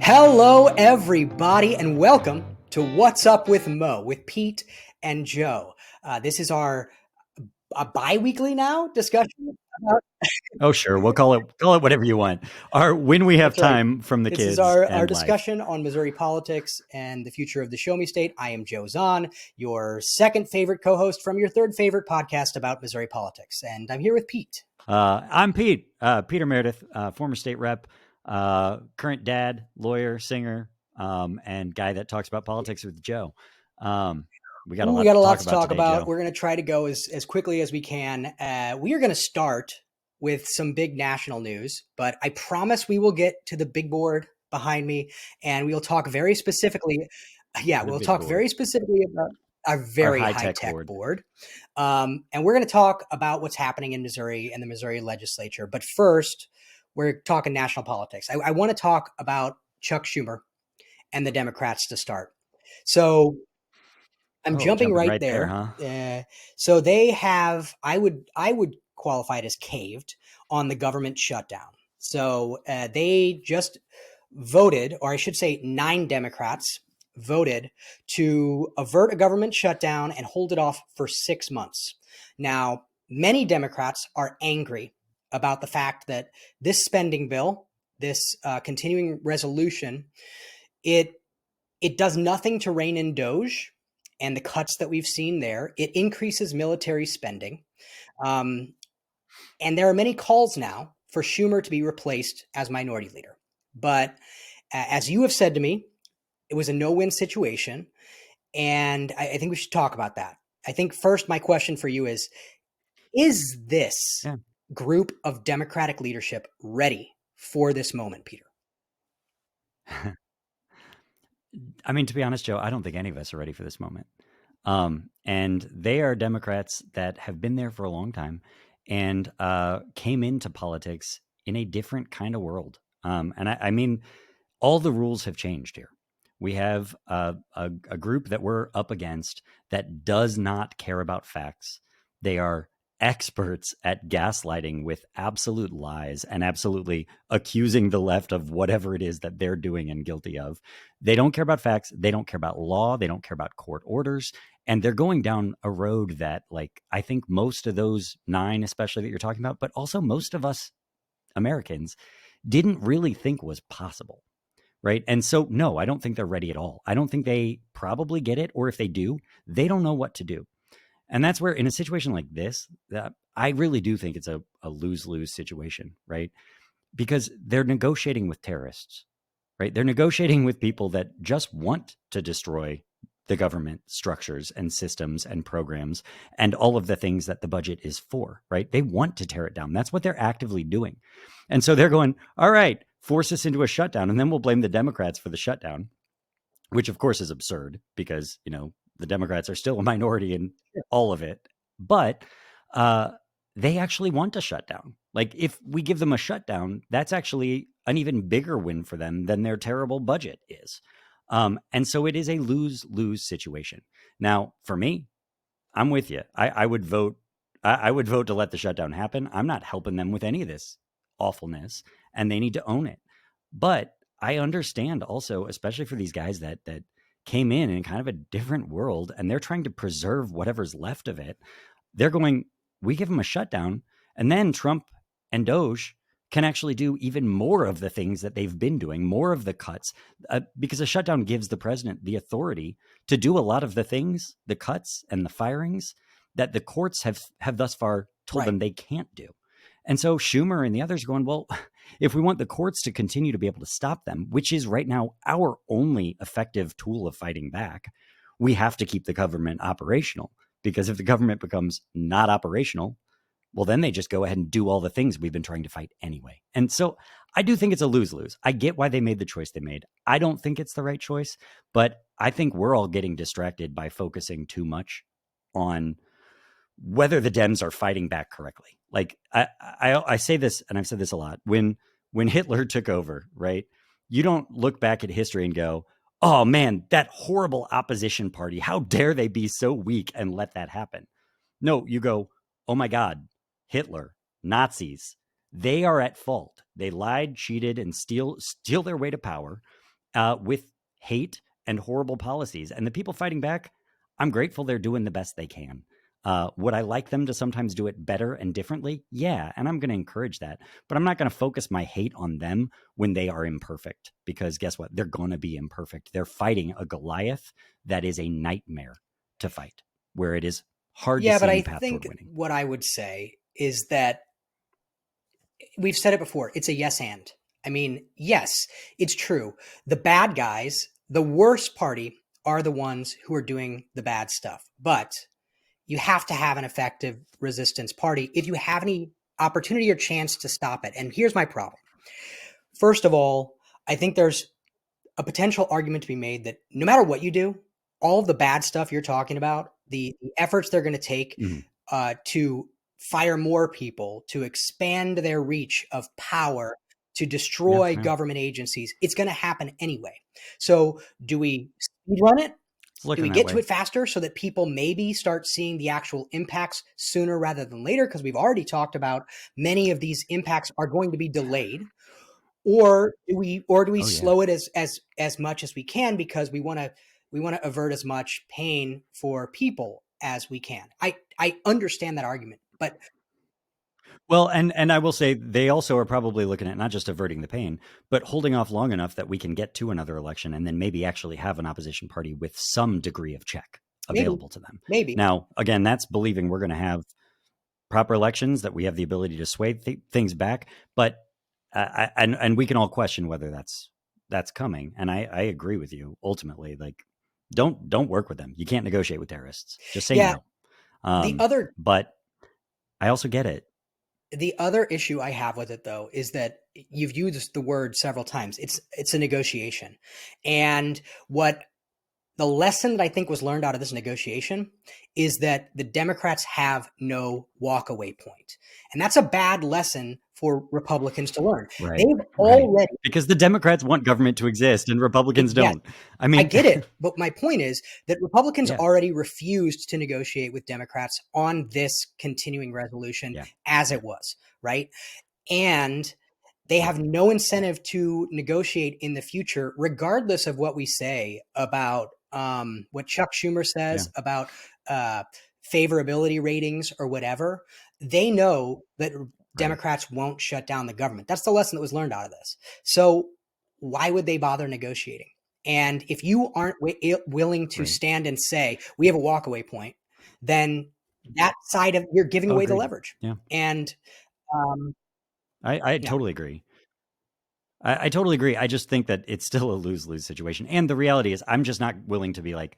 Hello, everybody, and welcome to What's Up with Mo with Pete and Joe. This is our bi-weekly now discussion about. Oh, sure. We'll call it whatever you want. Or when we have That's right. time from the This is kids our and life. discussion on Missouri politics and the future of the Show Me State. I am Joe Zahn, your second favorite co-host from your third favorite podcast about Missouri politics, and I'm here with Pete. I'm Pete, Peter Meredith, former state rep, current dad, lawyer, singer, and guy that talks about politics with Joe. We got a We lot got to a lot talk to about talk today, about. Joe. We're going to try to go as quickly as we can. We are going to start with some big national news, but I promise we will get to the big board behind me, and we'll talk very specifically. Yeah, The we'll big talk board. very specifically about our Our very high-tech high-tech board. board. And we're going to talk about what's happening in Missouri and the Missouri legislature. But first, we're talking national politics. I want to talk about Chuck Schumer and the Democrats to start. So I'm jumping Jumping right right there, there. huh? So they have, I would qualify it as caved on the government shutdown. So they just voted, or I should say, 9 Democrats voted to avert a government shutdown and hold it off for 6 months. Now, many Democrats are angry about the fact that this spending bill, this continuing resolution, it does nothing to rein in Doge and the cuts that we've seen there. It increases military spending. Um, and there are many calls now for Schumer to be replaced as minority leader. But as you have said to me, it was a no-win situation. And I think we should talk about that. I think first, my question for you is this Yeah. group of Democratic leadership ready for this moment, Peter? I mean, to be honest, Joe, I don't think any of us are ready for this moment. And they are Democrats that have been there for a long time and came into politics in a different kind of world. And I mean, all the rules have changed here. We have a group that we're up against that does not care about facts. They are experts at gaslighting with absolute lies and absolutely accusing the left of whatever it is that they're doing and guilty of. They don't care about facts. They don't care about law. They don't care about court orders. And they're going down a road that, like, I think most of those 9, especially that you're talking about, but also most of us Americans didn't really think was possible. Right. And so, no, I don't think they're ready at all. I don't think they probably get it. Or if they do, they don't know what to do. And that's where, in a situation like this, I really do think it's a lose-lose situation, right? Because they're negotiating with terrorists, right? They're negotiating with people that just want to destroy the government structures and systems and programs and all of the things that the budget is for, right? They want to tear it down. That's what they're actively doing. And so they're going, all right, force us into a shutdown, and then we'll blame the Democrats for the shutdown, which of course is absurd because, the Democrats are still a minority in all of it. But they actually want a shutdown. Like, if we give them a shutdown, that's actually an even bigger win for them than their terrible budget is. And so it is a lose-lose situation. Now, for me, I'm with you. I would vote. I would vote to let the shutdown happen. I'm not helping them with any of this awfulness, and they need to own it. But I understand also, especially for these guys that came in kind of a different world, and they're trying to preserve whatever's left of it. They're going, we give them a shutdown, and then Trump and Doge can actually do even more of the things that they've been doing, more of the cuts, because a shutdown gives the president the authority to do a lot of the things, the cuts and the firings that the courts have thus far told them they can't do. And so Schumer and the others are going, well, if we want the courts to continue to be able to stop them, which is right now our only effective tool of fighting back, we have to keep the government operational. Because if the government becomes not operational, well, then they just go ahead and do all the things we've been trying to fight anyway. And so I do think it's a lose-lose. I get why they made the choice they made. I don't think it's the right choice, but I think we're all getting distracted by focusing too much on whether the Dems are fighting back correctly. Like, I say this, and I've said this a lot. When Hitler took over, right? You don't look back at history and go, oh man, that horrible opposition party, how dare they be so weak and let that happen? No, you go, oh my God, Hitler, Nazis, they are at fault. They lied, cheated, and steal their way to power. with hate and horrible policies. And the people fighting back, I'm grateful they're doing the best they can. Would I like them to sometimes do it better and differently? Yeah, and I'm going to encourage that. But I'm not going to focus my hate on them when they are imperfect, because guess what? They're going to be imperfect. They're fighting a Goliath that is a nightmare to fight, where it is hard to Yeah, see but any I path toward think winning. what I would say is that we've said it before. It's a yes and. I mean, yes, it's true. The bad guys, the worst party, are the ones who are doing the bad stuff. But you have to have an effective resistance party if you have any opportunity or chance to stop it. And here's my problem. First of all, I think there's a potential argument to be made that no matter what you do, all of the bad stuff you're talking about, the efforts they're going to take Mm-hmm. To fire more people, to expand their reach of power, to Yeah, destroy yeah. government agencies, it's going to happen anyway. So, do we speed run it? It's Do we looking that get to way. it faster so that people maybe start seeing the actual impacts sooner rather than later? Because we've already talked about many of these impacts are going to be delayed. Or do we Oh, yeah. slow it as much as we can because we want to avert as much pain for people as we can. I understand that argument, but Well, and I will say they also are probably looking at not just averting the pain, but holding off long enough that we can get to another election and then maybe actually have an opposition party with some degree of check maybe available to them. maybe Now, again, that's believing we're going to have proper elections, that we have the ability to sway things back. But and we can all question whether that's coming. And I agree with you ultimately. Like, don't work with them. You can't negotiate with terrorists. Just say yeah. no. The other But I also get it. the other issue I have with it though is that you've used the word several times. It's a negotiation, and what the lesson that I think was learned out of this negotiation is that the Democrats have no walkaway point. And that's a bad lesson for Republicans to learn. Right. They've Right. already, Because the Democrats want government to exist and Republicans yes, don't. I I mean, get it. But my point is that Republicans yeah. already refused to negotiate with Democrats on this continuing resolution Yeah. as Yeah. it was, right? And they Yeah. have no incentive to negotiate in the future, regardless of what we say about what Chuck Schumer Yeah. says about uh, favorability ratings or whatever. They know that Right. Democrats won't shut down the government. That's the lesson that was learned out of this. So why would they bother negotiating? And if you aren't willing to Right. stand and say we have a walkaway point, then that side of you're giving Oh, away the agreed. leverage. Yeah. And um, I yeah, totally agree. I totally agree. I just think that it's still a lose-lose situation. And the reality is I'm just not willing to be like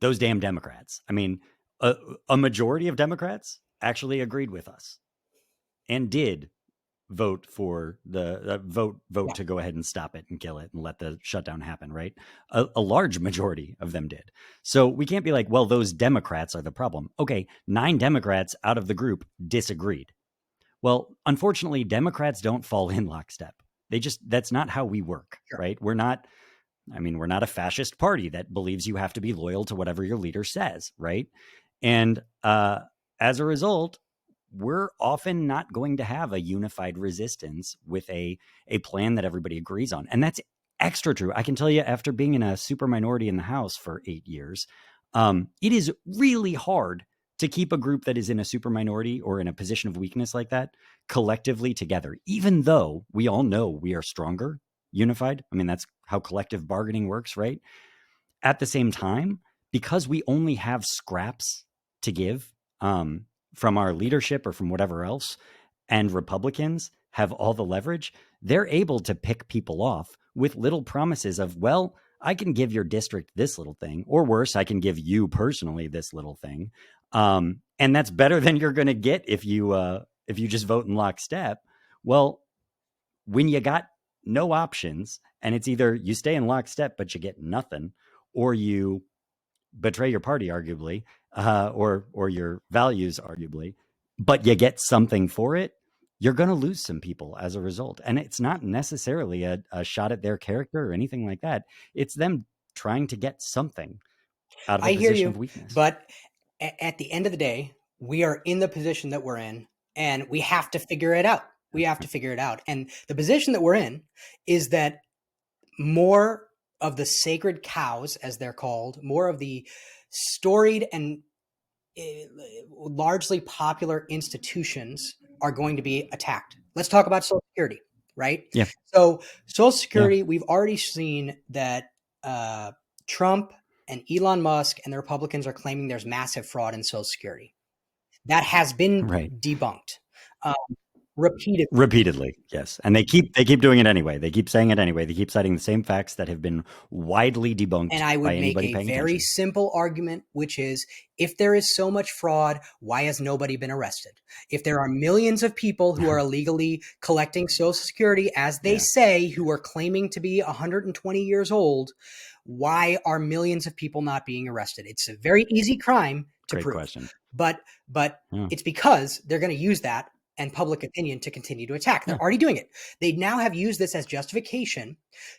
those damn Democrats. I mean, a majority of Democrats actually agreed with us and did vote for the vote yeah. to go ahead and stop it and kill it and let the shutdown happen, right? A large majority of them did. So we can't be like, well, those Democrats are the problem. Okay, 9 Democrats out of the group disagreed. Well, unfortunately, Democrats don't fall in lockstep. They just, that's not how we work, Sure. right? We're not a fascist party that believes you have to be loyal to whatever your leader says, right? And as a result, we're often not going to have a unified resistance with a plan that everybody agrees on. And that's extra true. I can tell you, after being in a super minority in the House for 8 years, it is really hard to keep a group that is in a super minority or in a position of weakness like that collectively together, even though we all know we are stronger unified. I mean, that's how collective bargaining works, right? At the same time, because we only have scraps to give from our leadership or from whatever else, and Republicans have all the leverage, they're able to pick people off with little promises of, well, I can give your district this little thing, or worse, I can give you personally this little thing, and that's better than you're going to get if you just vote in lockstep. Well, when you got no options, and it's either you stay in lockstep but you get nothing, or you betray your party, arguably, or your values, arguably, but you get something for it, you're going to lose some people as a result. And it's not necessarily a shot at their character or anything like that. It's them trying to get something out of a I hear position you, of weakness. but at the end of the day, we are in the position that we're in, and we have to figure it out. We have to figure it out. And the position that we're in is that more of the sacred cows, as they're called, more of the storied and largely popular institutions are going to be attacked. Let's talk about Social Security, right? Yeah. So, Social Yeah. Security, we've already seen that Trump and Elon Musk and the Republicans are claiming there's massive fraud in Social Security. That has been Right. debunked um, repeatedly. Repeatedly, yes. And they keep doing it anyway. They keep saying it anyway. They keep citing the same facts that have been widely And debunked I by would make anybody a paying very attention. simple argument, which is if there is so much fraud, why has nobody been arrested? If there are millions of people who are illegally collecting Social Security, as they Yeah. say, who are claiming to be 120 years old, why are millions of people not being arrested? It's a very easy crime to Great prove. question. But Yeah. it's because they're going to use that and public opinion to continue to attack. They're Yeah. already doing it. They now have used this as justification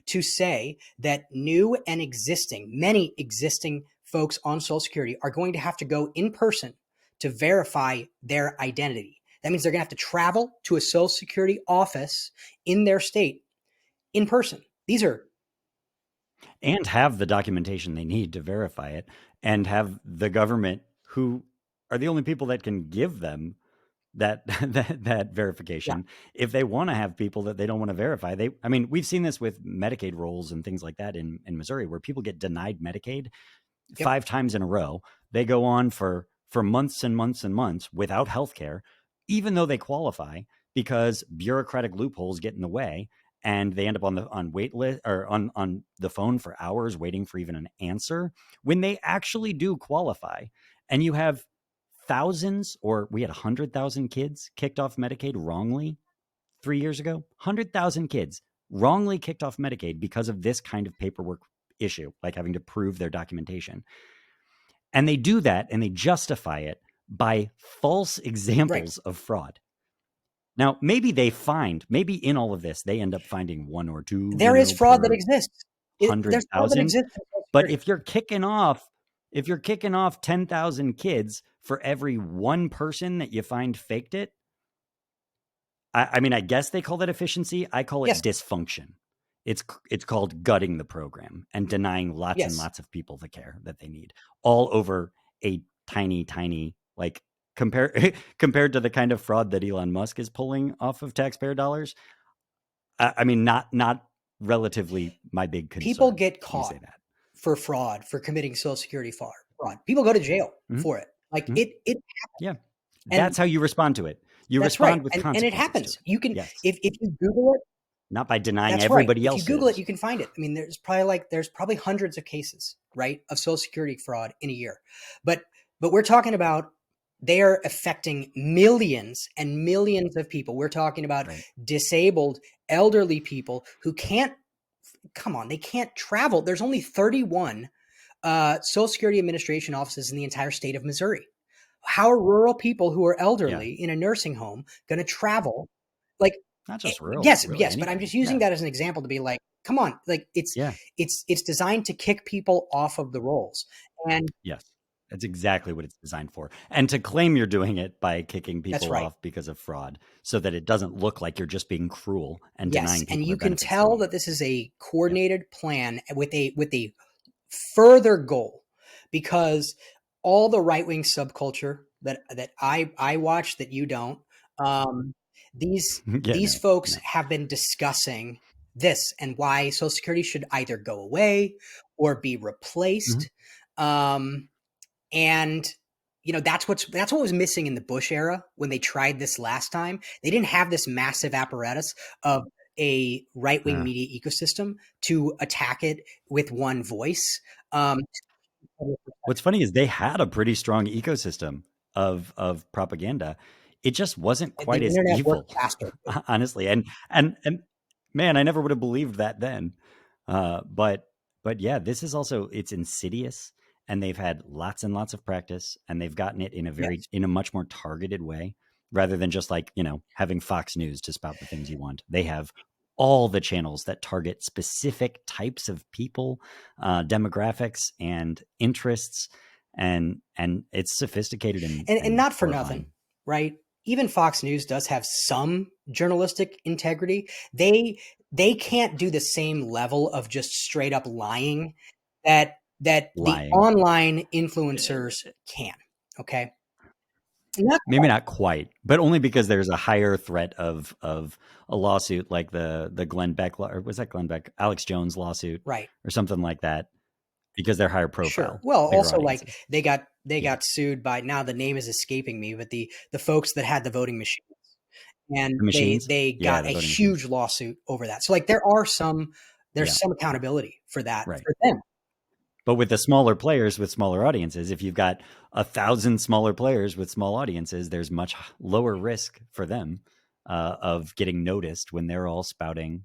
to say that new and many existing folks on Social Security are going to have to go in person to verify their identity. That means they're going to have to travel to a Social Security office in their state in person. These are And have the documentation they need to verify it, and have the government, who are the only people that can give them that that yeah, verification. If they want to have people that they don't want to verify, I mean, we've seen this with Medicaid rolls and things like that in Missouri, where people get denied Medicaid yep. 5 times in a row. They go on for months and months and months without health care, even though they qualify, because bureaucratic loopholes get in the way, and they end up on wait list, or on the phone for hours waiting for even an answer when they actually do qualify. And you have thousands, or we had 100,000 kids kicked off Medicaid wrongly 3 years ago. 100,000 kids wrongly kicked off Medicaid because of this kind of paperwork issue, like having to prove their documentation. And they do that and they justify it by false Right. examples of fraud. Now, maybe in all of this, they end up finding one or two, There is fraud that per exists. hundred There's fraud that thousand. exists in Social But Security. if you're kicking off 10,000 kids for every one person that you find faked it, I mean, I guess they call that efficiency. I call Yes. it dysfunction. It's called gutting the program and denying lots and Yes. lots of people the care that they need, all over a tiny, like, compared to the kind of fraud that Elon Musk is pulling off of taxpayer dollars. I mean, not relatively my big People concern. get Let me caught say that. for fraud, for committing Social Security fraud. People go to jail Mhm, for it. Like mhm. it Yeah, and that's how you respond to it. You that's right. respond with And it consequences to happens. it. You can Yes, if you Google it, not by denying that's right. everybody If you Google it, else's. you can find it. I mean, there's probably hundreds of cases, right, of Social Security fraud in a year. But we're talking about they are affecting millions and millions of people. We're talking about Right. disabled, elderly people who can't come on, they can't travel. There's only 31 Social Security Administration offices in the entire state of Missouri. How are rural people who are Yeah. elderly in a nursing home going to travel? Like, Not just rural, yes, really yes, but I'm anything. just using Yeah. that as an example to be like, come on, like Yeah. it's designed to kick people off of the rolls, and Yes. That's exactly what it's designed for. And to claim you're doing it by kicking that's people right. off because of fraud, so that it doesn't look like you're just being cruel and Yes, denying and people you their can benefits they tell need. that this is a Yeah. coordinated plan with a further goal because all the right wing subculture that I watch that you don't, um, Yeah, these no. folks No. have been discussing this and why Social Security should either go away or be Mhm. replaced. Um, and that's what was missing in the Bush era when they tried this last time. They didn't have this massive apparatus of a right wing Uh, media ecosystem to attack it with one voice. Um, what's funny is they had a pretty strong ecosystem of propaganda. It just wasn't the quite as internet worked evil, faster. honestly. And man, I never would have believed that then. Uh, but but yeah, this is also, it's insidious, and they've had lots and lots of practice, and they've gotten it Yes. in a much more targeted way, rather than just, like, having Fox News to spout the things you want. They have all the channels that target specific types of people, demographics and interests, and it's sophisticated And and not for nothing, horrifying. right? Even Fox News does have some journalistic integrity. They they can't do the same level of just straight up lying that the Lying. online influencers can. Okay. Not Maybe not quite, but only because there's a higher threat of a lawsuit like the Glenn Beck or was that Glenn Beck Alex Jones lawsuit right. or something like that because they're higher Sure. profile, Well, bigger also like audiences. they Yeah, got sued by, now the name is escaping me, but the folks that had the voting machines, and the machines. they Yeah, got the a voting machines. huge lawsuit over that. So like Yeah, there's some accountability for that right. for them. But with the smaller players with smaller audiences, if you've got 1,000 smaller players with small audiences, there's much lower risk for them of getting noticed when they're all spouting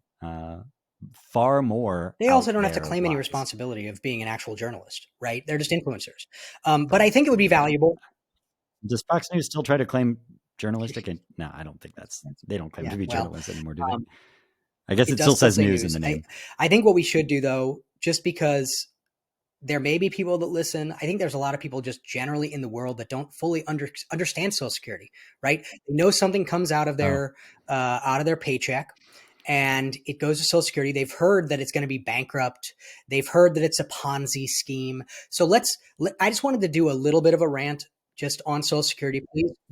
far more They out also don't have to there claim any lies. responsibility of being an actual journalist, right? They're just influencers. But I Right. think it would be valuable. Does Fox News still try to claim journalistic? And no, I don't think they don't claim Yeah, to be well, journalists anymore, do they? um, I guess it it does still still says say news in news. the name. I think what we should do though, just because there may be people that listen, I think there's a lot of people just generally in the world that don't fully understand Social Security, right? They know something comes Oh, out of their paycheck, and it goes to Social Security. They've heard that it's going to be bankrupt. They've heard that it's a Ponzi scheme. So I just wanted to do a little bit of a rant just on Social Security.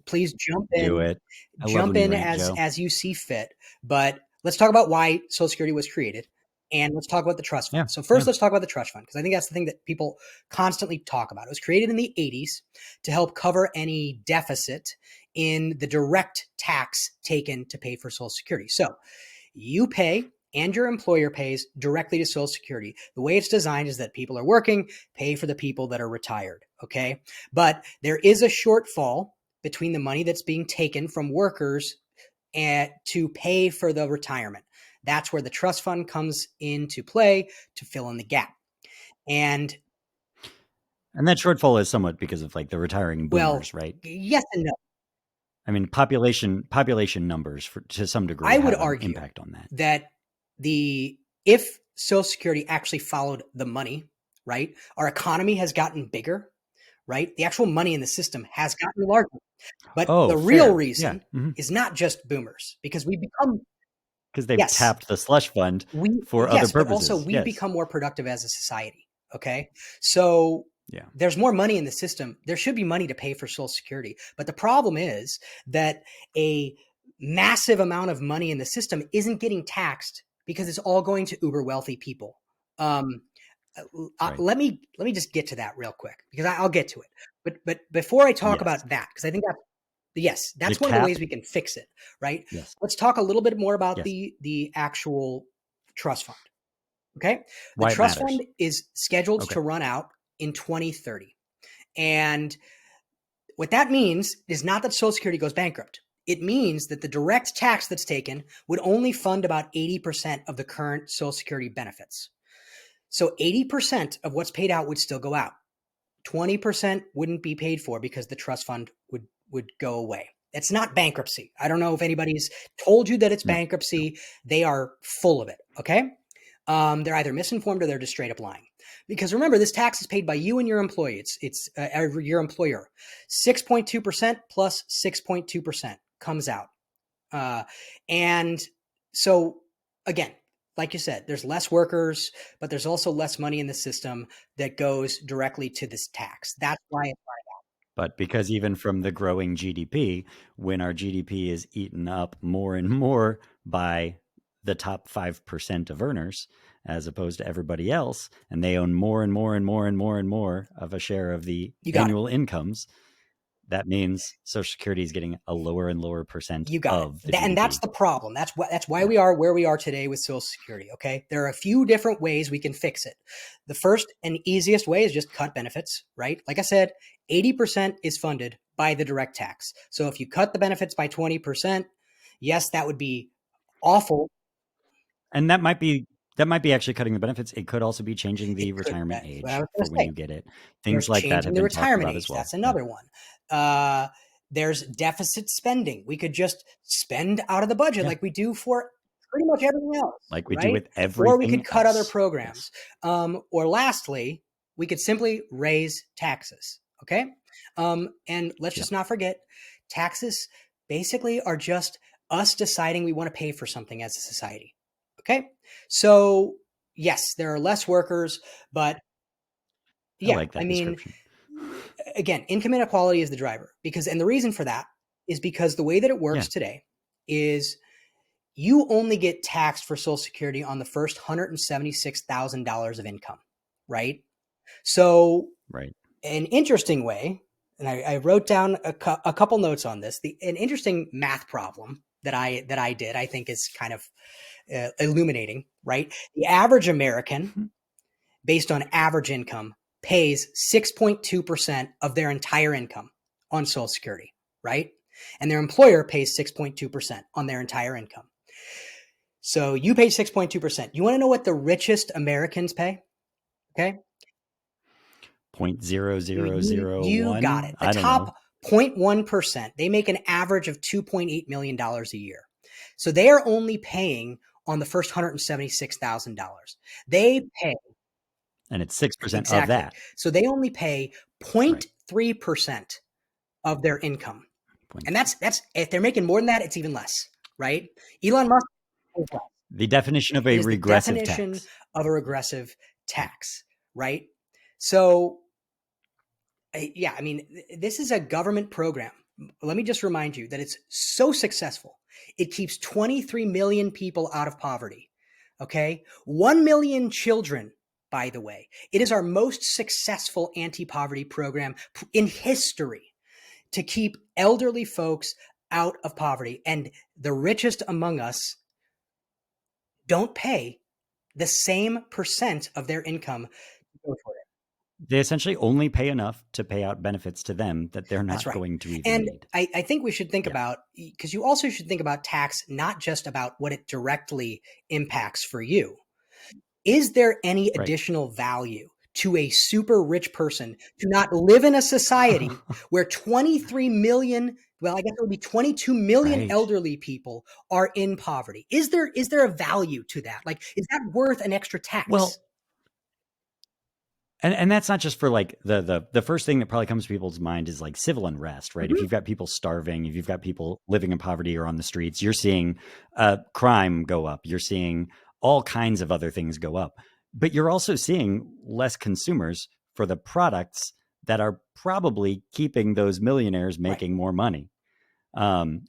Please do it. I love jump when you in rant, Joe. as you see fit. But let's talk about why Social Security was created, and let's talk about the trust fund. Yeah, So yeah. first, let's talk about the trust fund, because I think that's the thing that people constantly talk about. It was created in the 80s to help cover any deficit in the direct tax taken to pay for Social Security. So you pay and your employer pays directly to Social Security. The way it's designed is that people are working, pay for the people that are retired. Okay. But there is a shortfall between the money that's being taken from workers and to pay for the retirement. That's where the trust fund comes into play to fill in the gap. And And that shortfall is somewhat because of like the retiring well, boomers, right? yes and no. I mean, population numbers to some degree I would have an argue impact on that. that the if Social Security actually followed the money, right, our economy has gotten bigger, right? The actual money in the system has gotten larger. But Oh, the real fair. Yeah. reason is not just boomers, because we become, Because they've yes, tapped the slush fund for other but also purposes. we've Yes. become more productive as a society. Okay. So Yeah. there's more money in the system. There should be money to pay for Social Security. But the problem is that a massive amount of money in the system isn't getting taxed because it's all going to uber wealthy people. Um, Right. let me just get to that real quick, because I'll get to it. But before I talk Yes. about that, because I think yes, The that's one of the cap. ways we can fix it, right? Yes. Let's talk a little bit more about Yes. the actual trust fund. Okay. The Why it trust matters. fund is scheduled Okay. to run out in 2030. And what that means is not that Social Security goes bankrupt. It means that the direct tax that's taken would only fund about 80% of the current Social Security benefits. So 80% of what's paid out would still go out. 20% wouldn't be paid for because the trust fund would go away. It's not bankruptcy. I don't know if anybody's told you that it's No. No. bankruptcy. They are full of it. Okay. They're either misinformed or they're just straight up lying. Because remember, this tax is paid by you and your employee. It's your employer. 6.2% plus 6.2% comes out. Uh, and so again, like you said, there's less workers, but there's also less money in the system that goes directly to this tax. That's why. But because even from the growing GDP, when our GDP is eaten up more and more by the top 5% of earners, as opposed to everybody else, and they own more and more and more and more and more of a share of the You got it. annual incomes, that means Social Security is getting a lower and lower percent You got it. of the And that's GDP. the problem. That's why Yeah. we are where we are today with Social Security. Okay. There are a few different ways we can fix it. The first and easiest way is just cut benefits, right? Like I said, 80% is funded by the direct tax. So if you cut the benefits by 20%, yes, that would be awful. And that might be actually cutting the benefits. It could also be changing It the could. retirement That's what I age was going for to when say. you get it. There's Things like that have changing the been talked retirement about as age. well. That's Yeah. another one. There's deficit spending. We could just spend out of the budget Yeah. like we do for pretty much everything else, Like we do right? with Or we everything could cut other else. programs. Yes. Or lastly, we could simply raise taxes. Okay. And let's Yeah. just not forget, taxes basically are just us deciding we want to pay for something as a society. Okay. So, yes, there are less workers, but I yeah, like I that mean, description. again, income inequality is the driver and the reason for that is because the way that it Yeah. works today is you only get taxed for Social Security on the first $176,000 of income, right? So, Right. an interesting way, and I wrote down a couple notes on this. An interesting math problem that I did, I think, is kind of illuminating. Right, the average American, based on average income, pays 6.2% of their entire income on Social Security, right? And their employer pays 6.2% on their entire income. So you pay 6.2%. You want to know what the richest Americans pay? Okay. Point zero zero zero You got it. one. The I don't know. top 0.1%, they make an average of $2.8 million a year. So they are only paying on the first $176,000. They pay And it's 6% of exactly. that. So they only pay Right. 0.3% of their income. Point And three. that's if they're making more than that, it's even less, right? Elon Musk, The definition of it a is the regressive definition tax. of a regressive Yeah. tax, right? So yeah, I mean, this is a government program. Let me just remind you that it's so successful. It keeps 23 million people out of poverty. Okay. 1 million children, by the way. It is our most successful anti poverty program in history to keep elderly folks out of poverty. And the richest among us don't pay the same percent of their income to go for it. They essentially only pay enough to pay out benefits to them that they're That's not right. going to even And need. I think we should think Yeah. about, because you also should think about tax, not just about what it directly impacts for you. Is there any Right. additional value to a super rich person to not live in a society where 23 million, well, I guess it would be 22 million Right. elderly people are in poverty? Is there a value to that? Like, is that worth an extra tax? Well, and that's not just for like the first thing that probably comes to people's mind is like civil unrest, right? If Mhm. you've got people starving, if you've got people living in poverty or on the streets, you're seeing crime go up. You're seeing all kinds of other things go up, but you're also seeing less consumers for the products that are probably keeping those millionaires Right. making more money,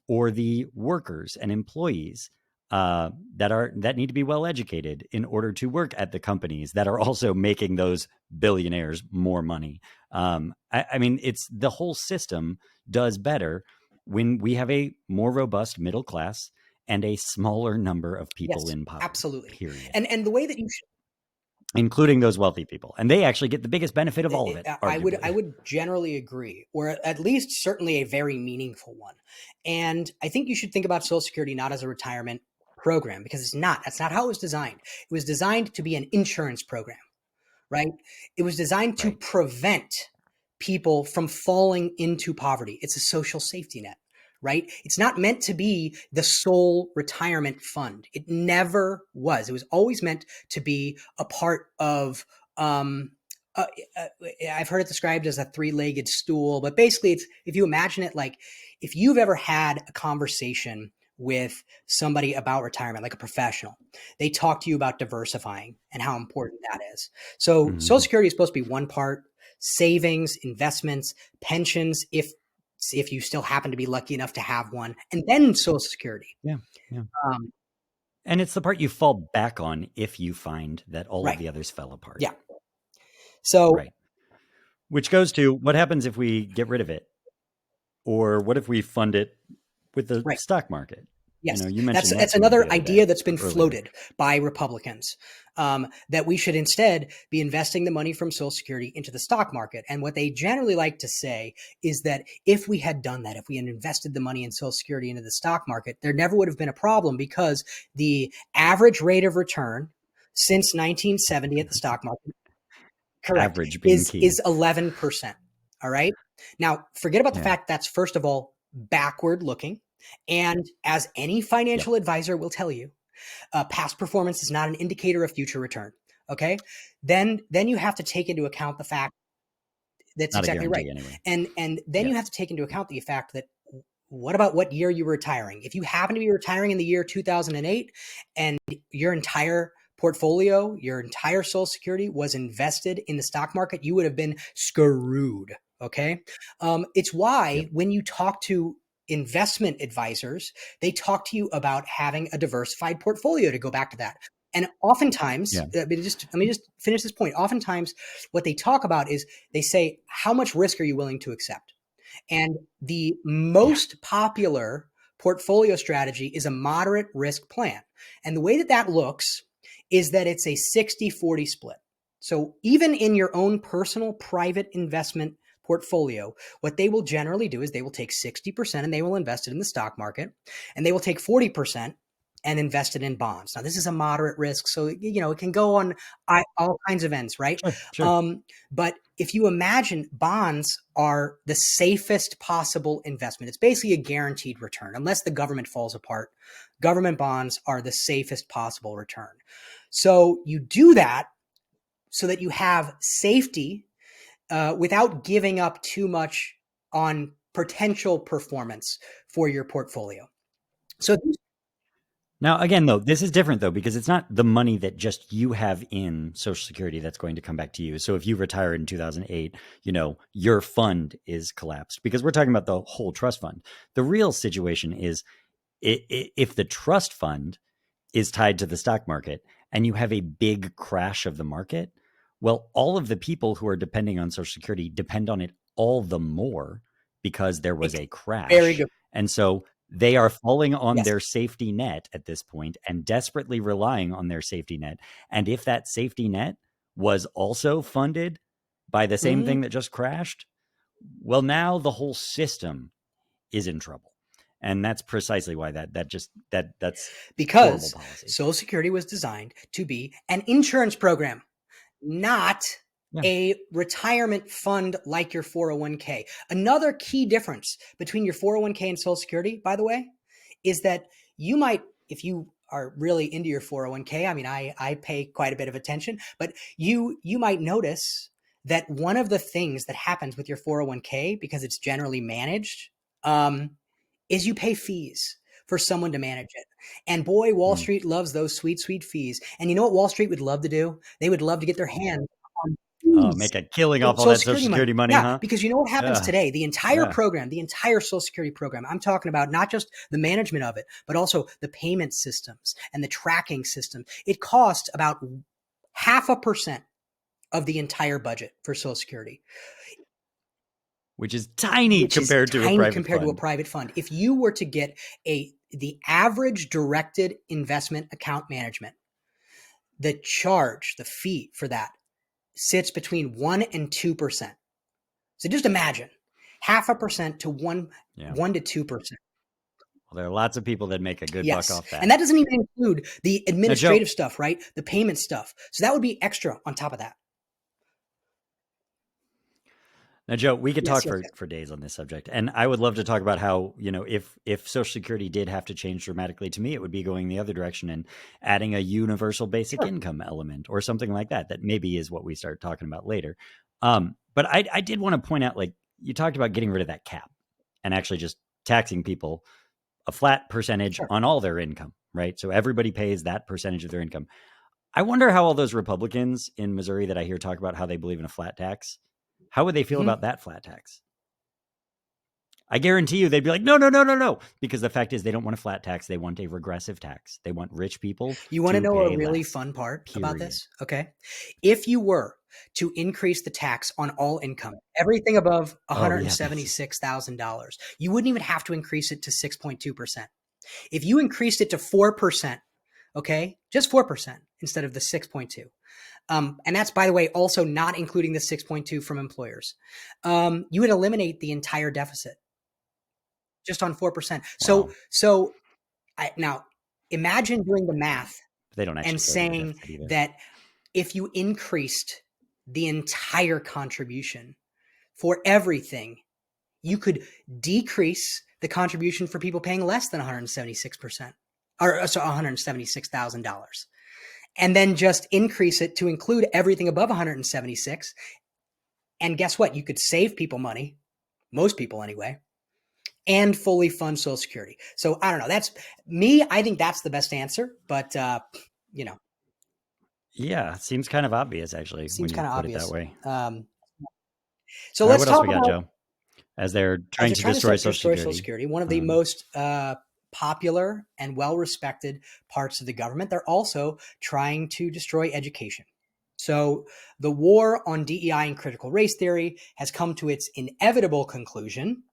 or the workers and employees that need to be well educated in order to work at the companies that are also making those billionaires more money. I mean, it's the whole system does better when we have a more robust middle class and a smaller number of people Yes, in poverty. absolutely. Period, And the way that including those wealthy people, and they actually get the biggest benefit of all of it, I arguably. would generally agree, or at least certainly a very meaningful one. And I think you should think about Social Security not as a retirement program, because it's not. That's not how it was designed. It was designed to be an insurance program, right? It was designed to Right. prevent people from falling into poverty. It's a social safety net, right? It's not meant to be the sole retirement fund. It never was. It was always meant to be a part of, um, uh, uh, I've heard it described as a three-legged stool, but basically it's, if you imagine it, like if you've ever had a conversation with somebody about retirement, like a professional, they talk to you about diversifying and how important that is. So Social Mm-hmm. Security is supposed to be one part, savings, investments, pensions, if you still happen to be lucky enough to have one, and then Social Security. Yeah. Yeah. Um, And it's the part you fall back on if you find that all of right. the others fell apart. Yeah. So Right. Which goes to what happens if we get rid of it? Or what if we fund it with the right. stock market? Yes, You that's mentioned that that's to me the another other idea day that's or been earlier. floated by Republicans, that we should instead be investing the money from Social Security into the stock market. And what they generally like to say is that if we had done that, if we had invested the money in Social Security into the stock market, there never would have been a problem, because the average rate of return since 1970 at the stock market, correct, Average being is key. 11%. All right. Now, forget about the Yeah. fact that's, first of all, backward looking. And as any Yep. financial advisor will tell you, past performance is not an indicator of future return. Okay. Then you have to take into account the fact that's Not a exactly right. guarantee anyway. And then Yeah. you have to take into account the fact that what about what year you were retiring? If you happen to be retiring in the year 2008 and your entire portfolio, your entire Social Security was invested in the stock market, you would have been screwed. Okay. It's why Yep. when you talk to investment advisors, they talk to you about having a diversified portfolio, to go back to that. And oftentimes, Yeah. let me just finish this point. Oftentimes, what they talk about is they say, how much risk are you willing to accept? And the Yeah. most popular portfolio strategy is a moderate risk plan. And the way that that looks is that it's a 60-40 split. So even in your own personal private investment portfolio, what they will generally do is they will take 60% and they will invest it in the stock market, and they will take 40% and invest it in bonds. Now, this is a moderate risk, so it can go on all kinds of ends, right? Sure. Sure. But if you imagine, bonds are the safest possible investment. It's basically a guaranteed return. Unless the government falls apart, government bonds are the safest possible return. So you do that so that you have safety without giving up too much on potential performance for your portfolio. So Now, again, though, this is different, though, because it's not the money that just you have in Social Security that's going to come back to you. So if you retire in 2008, your fund is collapsed, because we're talking about the whole trust fund. The real situation is if the trust fund is tied to the stock market and you have a big crash of the market, well, all of the people who are depending on Social Security depend on it all the more because there was a very crash. good. And so they are falling on Yes. their safety net at this point and desperately relying on their safety net. And if that safety net was also funded by the same thing that just crashed, well, now the whole system is in trouble. And that's precisely why that's horrible Because policy. Social Security was designed to be an insurance program, not Yeah. a retirement fund like your 401k. Another key difference between your 401k and Social Security, by the way, is that you might, if you are really into your 401k, I mean, I pay quite a bit of attention, but you might notice that one of the things that happens with your 401k, because it's generally managed, is you pay fees for someone to manage it. And boy, Wall Street loves those sweet, sweet fees. And you know what Wall Street would love to do? They would love to get their hands on fees. Make a killing off all Social that Social Security money, Yeah, huh? because you know what happens Yeah. today? The entire Yeah. program, the entire Social Security program, I'm talking about not just the management of it, but also the payment systems and the tracking system. It costs about 0.5% of the entire budget for Social Security, Which is tiny which is compared to a tiny private compared to a fund. private fund. If you were to get the average directed investment account management, the charge, the fee for that sits between 1 and 2%. So just imagine 0.5% to 1 to 2%. Well, there are lots of people that make a good buck Yes. off that. And that doesn't even include the Now, administrative Joe, stuff, right? The payment stuff. So that would be extra on top of that. we could Yes, talk yes, yes. for days on this subject, and I would love to talk about how, if Social Security did have to change dramatically, to me, it would be going the other direction and adding a universal basic income element or something like that. That maybe is what we start talking about later. But I did want to point out, like, you talked about getting rid of that cap and actually just taxing people a flat percentage Sure. on all their income, right? So everybody pays that percentage of their income. I wonder how all those Republicans in Missouri that I hear talk about how they believe in a flat tax, how would they feel about that flat tax? I guarantee you they'd be like, no, no, no, no, no. Because the fact is they don't want a flat tax. They want a regressive tax. They want rich people You want to to know a pay really less, fun part about period. this? Okay. If you were to increase the tax on all income, everything above Oh, yeah. $176,000, you wouldn't even have to increase it to 6.2%. If you increased it to 4%, okay, just 4% instead of the 6.2. And that's, by the way, also not including the 6.2 from employers. You would eliminate the entire deficit just on 4%. Wow. So now imagine doing the math They don't and actually go to the saying deficit either. that if you increased the entire contribution for everything, you could decrease the contribution for people paying less than 176%, or so $176,000, and then just increase it to include everything above 176. And guess what? You could save people money, most people anyway, and fully fund Social Security. So I don't know. That's me. I think that's the best answer, but you know, Yeah, seems kind of obvious actually when seems you kind of put it that obvious. way. Um, so All right, let's what else talk we got, about, Joe? As they're as trying they're to trying to destroy Social destroy Social Security. Security, one of the Um, most popular and well-respected parts of the government, they're also trying to destroy education. So the war on DEI and critical race theory has come to its inevitable conclusion.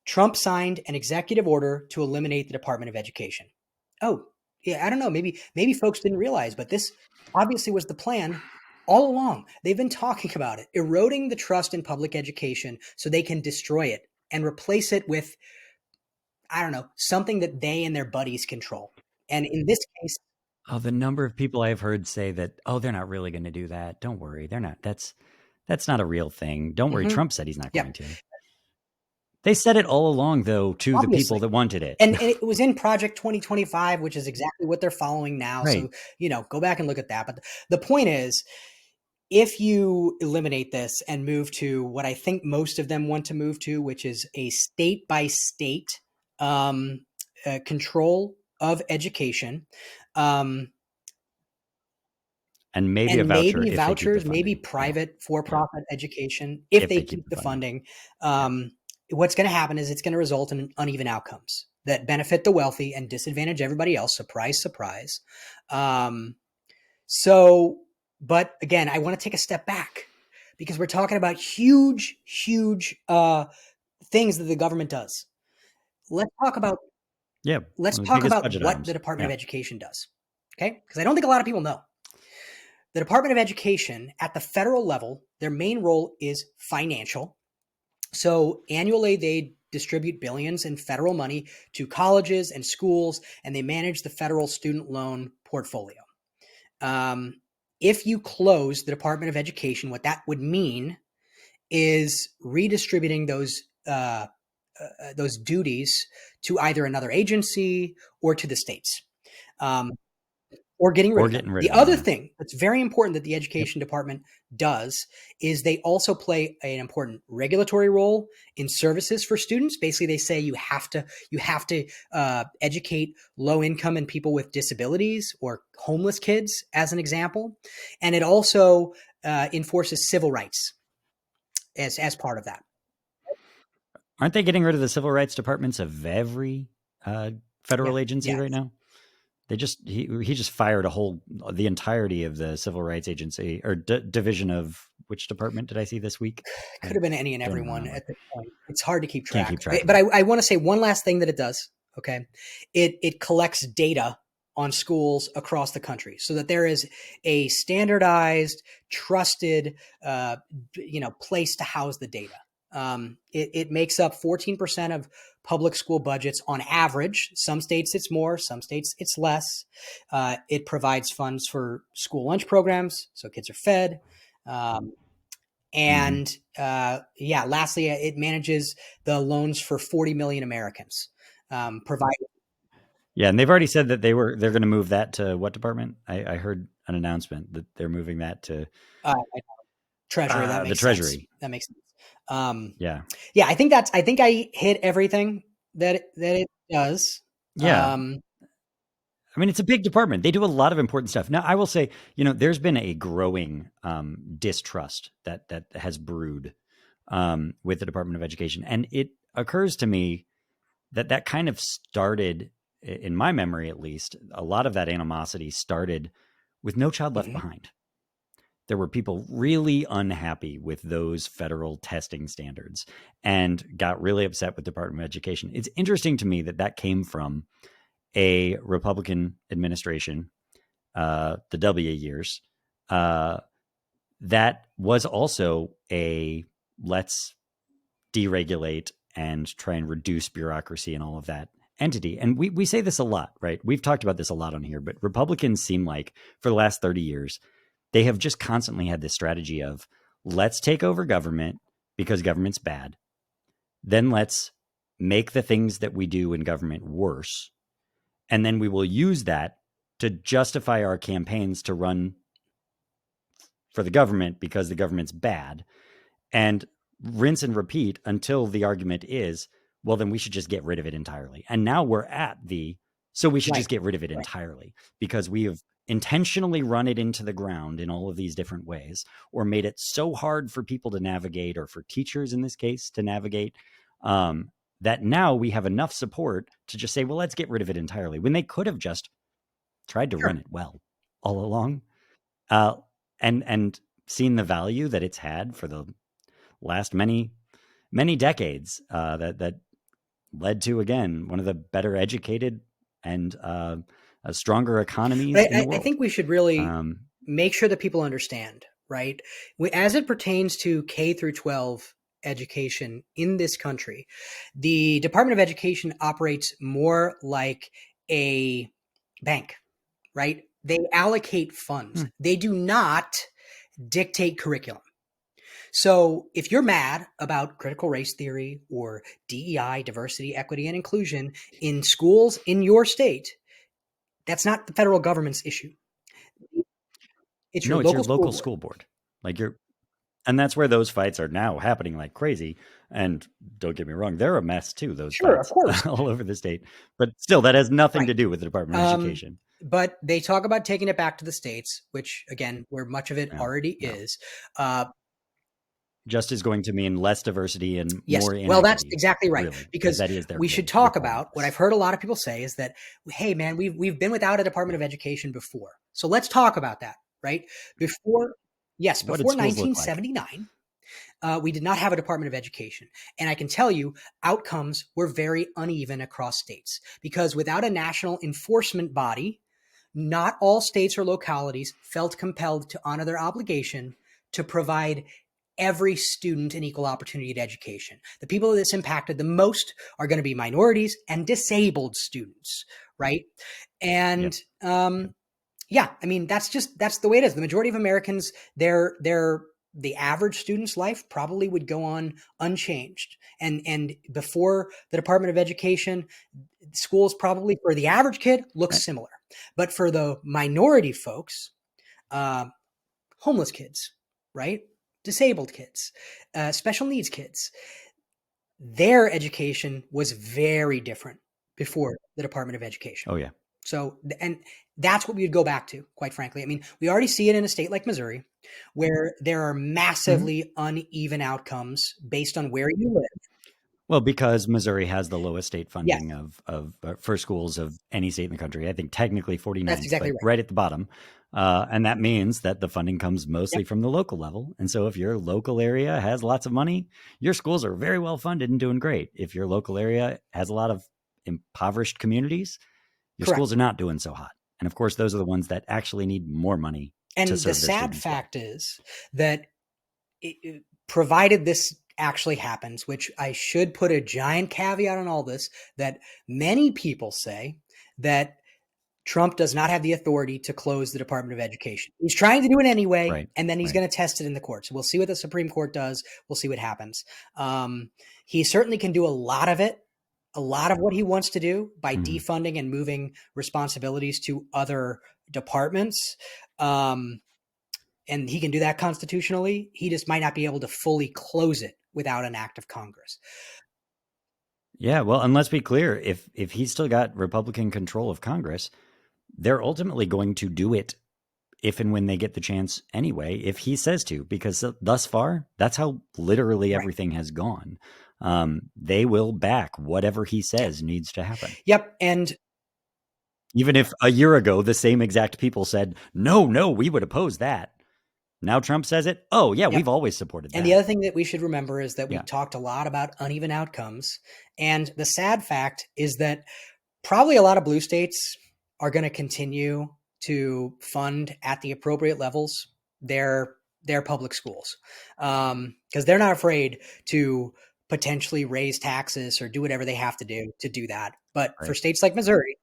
Trump signed an executive order to eliminate the Department of Education. Oh, yeah, I don't know. Maybe folks didn't realize, but this obviously was the plan all along. They've been talking about it, eroding the trust in public education so they can destroy it and replace it with, I don't know, something that they and their buddies control. And in this case, oh, the number of people I've heard say that, oh, they're not really going to do that. Don't worry, they're not. That's not a real thing. Don't worry. mhm, Trump said he's not yeah, going to. They said it all along, though, to the people obviously. that wanted it. And it was in Project 2025, which is exactly what they're following now. Right. So, go back and look at that. But the point is, if you eliminate this and move to what I think most of them want to move to, which is a state by state control of education, um, And maybe a and voucher maybe if they keep the vouchers, maybe funding. Yeah. private for Yeah. profit education, if If they they keep keep the the funding. funding, Yeah. what's going to happen is it's going to result in uneven outcomes that benefit the wealthy and disadvantage everybody else. Surprise, surprise. Um, so, but again, I want to take a step back because we're talking about huge, huge things that the government does. Let's talk about Yeah. let's One of the talk biggest about budget what the items. Department of Yeah. Education does. Okay, because I don't think a lot of people know. The Department of Education at the federal level, their main role is financial. So annually, they distribute billions in federal money to colleges and schools, and they manage the federal student loan portfolio. Um, if you close the Department of Education, what that would mean is redistributing those duties to either another agency or to the states. Um, or getting rid Or of them. getting rid The of them. other Yeah. thing that's very important that the Yep. education department does is they also play an important regulatory role in services for students. Basically, they say you have to educate low income and people with disabilities or homeless kids, as an example, and it also enforces civil rights as part of that. Aren't they getting rid of the civil rights departments of every Yeah, federal agency yeah. right now? He just fired the entirety of the civil rights agency or division of which department did I see this week? Could I have been any and don't every even one remember. at this point. It's hard to keep Can't track. keep track of But it. I want to say one last thing that it does. Okay, it collects data on schools across the country so that there is a standardized, trusted, place to house the data. It makes up 14% of public school budgets on average. Some states it's more, some states it's less. It provides funds for school lunch programs, so kids are fed. Um, Mm-hmm. and lastly, it manages the loans for 40 million Americans. Provide Yeah, and they've already said that they're going to move that to what department? I heard an announcement that they're moving that to uh, Treasury. That the makes sense. Treasury. That makes sense. Um, Yeah, yeah, I think I hit everything that it does. yeah. Um, I mean, it's a big department. They do a lot of important stuff. Now, I will say, there's been a growing distrust that has brewed with the Department of Education, and it occurs to me that kind of started, in my memory at least, a lot of that animosity started with No Child Left mhm. Behind. There were people really unhappy with those federal testing standards and got really upset with the Department of Education. It's interesting to me that came from a Republican administration, the W years, uh, that was also a let's deregulate and try and reduce bureaucracy and all of that entity. And we say this a lot, right? We've talked about this a lot on here, but Republicans seem like for the last 30 years, they have just constantly had this strategy of let's take over government because government's bad. Then let's make the things that we do in government worse. And then we will use that to justify our campaigns to run for the government because the government's bad. And rinse and repeat until the argument is well, then we should just get rid of it entirely. And now we're at the, so we should Right. just get rid of it Right. entirely because we have intentionally run it into the ground in all of these different ways, or made it so hard for people to navigate, or for teachers in this case to navigate, that now we have enough support to just say, well, let's get rid of it entirely, when they could have just tried to Sure. run it well all along, uh, and seen the value that it's had for the last many decades, that led to, again, one of the better educated and stronger economies But in the I world. think we should really Um, make sure that people understand, right? As it pertains to K through 12 education in this country, the Department of Education operates more like a bank, right? They allocate funds. hmm, They do not dictate curriculum. So if you're mad about critical race theory or DEI, diversity, equity, and inclusion in schools in your state, that's not the federal government's issue. It's your no, it's your local school local board. school board. Like you're, and that's where those fights are now happening like crazy. And don't get me wrong, they're a mess too, those Sure, of fights course. all over the state. But still, that has nothing Right. to do with the Department of Education. But they talk about taking it back to the states, which again, where much of it No, already no. is. Uh, Just is going to mean less diversity and yes, more well, that's inequity, exactly right. really, because Because that is their we should goal, talk about what I've regardless. heard a lot of people say is that, hey, man, we've been without a Department of Education before, so let's talk about that, right? Before, yes, What did before schools look like? 1979. We did not have a Department of Education. And I can tell you, outcomes were very uneven across states because without a national enforcement body, not all states or localities felt compelled to honor their obligation to provide every student an equal opportunity at education. The people that this impacted the most are going to be minorities and disabled students, right? And Yep. Yep. yeah, I mean that's the way it is. The majority of Americans, the average student's life probably would go on unchanged. And before the Department of Education, schools probably for the average kid look Right. similar, but for the minority folks, uh, homeless kids, right, disabled kids, special needs kids, their education was very different before the Department of Education. Oh, yeah. So, and that's what we would go back to, quite frankly. I mean, we already see it in a state like Missouri, where there are Mhm. massively uneven outcomes based on where you live. Well, because Missouri has the lowest state Yes, funding of for schools of any state in the country. I think technically that's 49th, exactly but right. right at the bottom. And that means that the funding comes Yep, mostly from the local level. And so if your local area has lots of money, your schools are very well funded and doing great. If your local area has a lot of impoverished communities, your correct. schools are not doing so hot. And of course, those are the ones that actually need more money to And the serve their sad students well. fact is that provided this actually happens, which I should put a giant caveat on all this, that many people say that Trump does not have the authority to close the Department of Education. He's trying to do it anyway, Right. and then he's Right. going to test it in the courts. We'll see what the Supreme Court does. We'll see what happens. He certainly can do a lot of it, a lot of what he wants to do by Mhm. defunding and moving responsibilities to other departments. Um, and he can do that constitutionally. He just might not be able to fully close it without an act of Congress. Yeah, well, and let's be clear, if he's still got Republican control of Congress, they're ultimately going to do it if and when they get the chance anyway, if he says to, because thus far, that's how literally Right. everything has gone. They will back whatever he Yeah. says needs to happen. Yep. And Even if a year ago the same exact people said, no, no, we would oppose that. Now Trump says it. Oh, yeah, yep. we've always supported And the that. other thing that we should remember is that we Yeah. talked a lot about uneven outcomes. And the sad fact is that probably a lot of blue states are going to continue to fund at the appropriate levels their public schools, because they're not afraid to potentially raise taxes or do whatever they have to do that. But for Right. states like Missouri,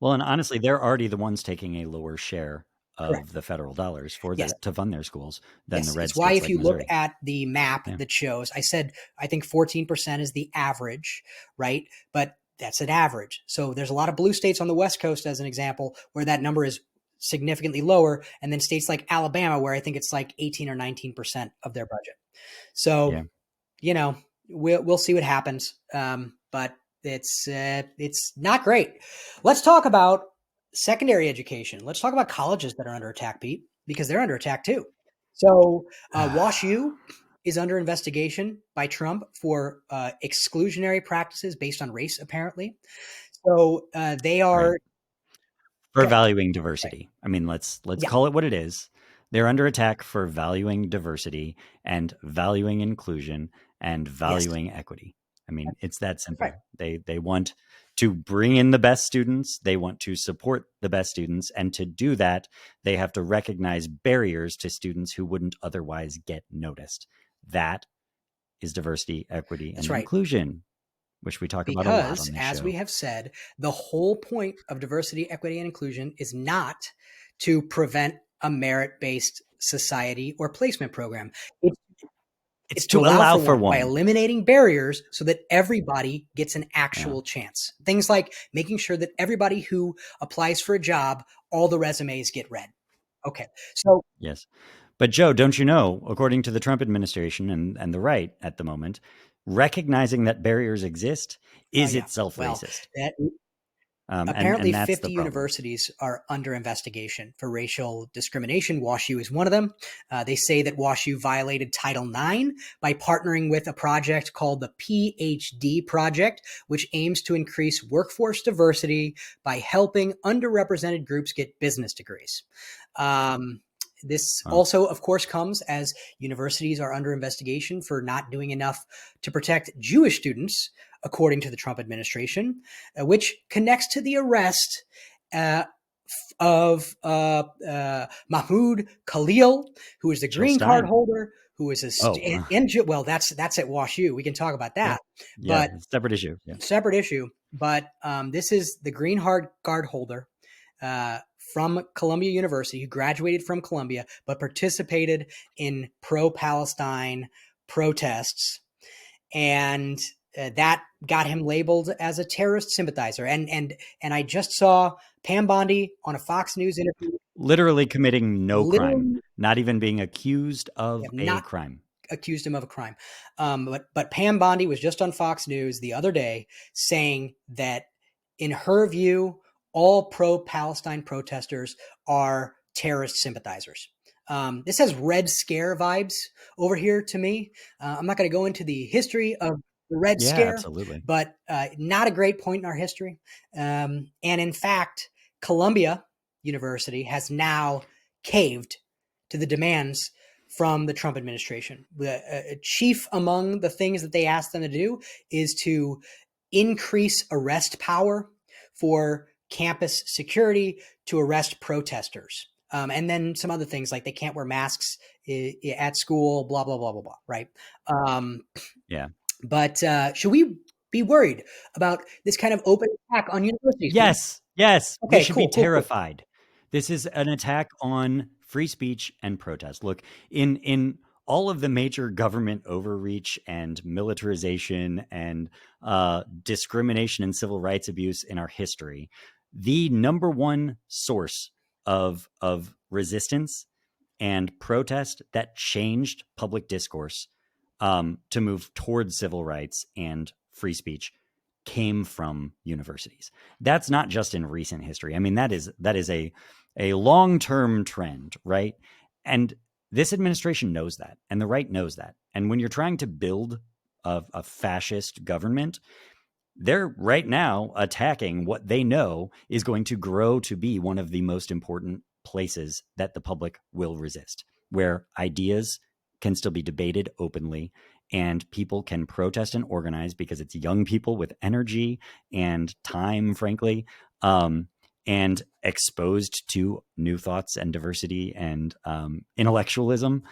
Well, and honestly, they're already the ones taking a lower share correct. of the federal dollars for Yes. their to fund their schools than the Yes, red it's why states if like you look Missouri. at the map Yeah. that shows, I said I think 14% is the average, right? But that's an average. So there's a lot of blue states on the West Coast, as an example, where that number is significantly lower, and then states like Alabama, where I think it's like 18 or 19% of their budget. So, Yeah. you know, we'll see what happens. But it's not great. Let's talk about secondary education. Let's talk about colleges that are under attack, Pete, because they're under attack too. So Wash U is under investigation by Trump for exclusionary practices based on race, apparently. So they are right. For okay. valuing Right. diversity. I mean, let's Yeah, call it what it is. They're under attack for valuing diversity and valuing inclusion and yes, valuing equity. I mean, it's that right. simple. They want to bring in the best students, they want to support the best students, and to do that, they have to recognize barriers to students who wouldn't otherwise get noticed. That is diversity, equity, That's and right. inclusion, which we talk about a lot Because, on this as we show. have said, the whole point of diversity, equity, and inclusion is not to prevent a merit based society or placement program. It's, It's it's to to allow allow for for one by one. eliminating barriers so that everybody gets an Yeah. actual chance. Things like making sure that everybody who applies for a job, all the resumes get read. Okay. So, Yes. But Joe, don't you know, according to the Trump administration and the right at the moment, recognizing that barriers exist is yeah, itself well, racist. that And apparently that's the 50 problem. universities are under investigation for racial discrimination. WashU is one of them. They say that WashU violated Title IX by partnering with a project called the PhD Project, which aims to increase workforce diversity by helping underrepresented groups get business degrees. Um, this Well, also, of course, comes as universities are under investigation for not doing enough to protect Jewish students, according to the Trump administration, which connects to the arrest uh, of Mahmoud Khalil, who is the Jill green card Stein. holder, who is a Oh, well, that's at WashU. We can talk about yeah. that, Yeah. but Separate issue. Yeah. separate issue. But this is the green card holder uh, from Columbia University, who graduated from Columbia, but participated in pro-Palestine protests, and that got him labeled as a terrorist sympathizer. And I just saw Pam Bondi on a Fox News interview, Literally committing no crime, literally not even being accused of have a not crime. accused him of a crime. But Pam Bondi was just on Fox News the other day saying that, in her view, all pro-Palestine protesters are terrorist sympathizers. This has Red Scare vibes over here to me. I'm not going to go into the history of the Red Yeah, Scare, absolutely. but not a great point in our history. And in fact, Columbia University has now caved to the demands from the Trump administration. Chief among the things that they asked them to do is to increase arrest power for campus security to arrest protesters. And then some other things like they can't wear masks at school, blah, blah, blah, blah, blah, right? Um, Yeah. but should we be worried about this kind of open attack on universities? Yes, yes, we Okay, should be cool, cool, cool. terrified. This is an attack on free speech and protest. Look, in all of the major government overreach and militarization and discrimination and civil rights abuse in our history, the number one source of resistance and protest that changed public discourse to move towards civil rights and free speech came from universities. That's not just in recent history. I mean, that is a long-term trend, right? And this administration knows that, and the right knows that. And when you're trying to build a fascist government, they're right now attacking what they know is going to grow to be one of the most important places that the public will resist, where ideas can still be debated openly and people can protest and organize because it's young people with energy and time, frankly, and exposed to new thoughts and diversity and intellectualism.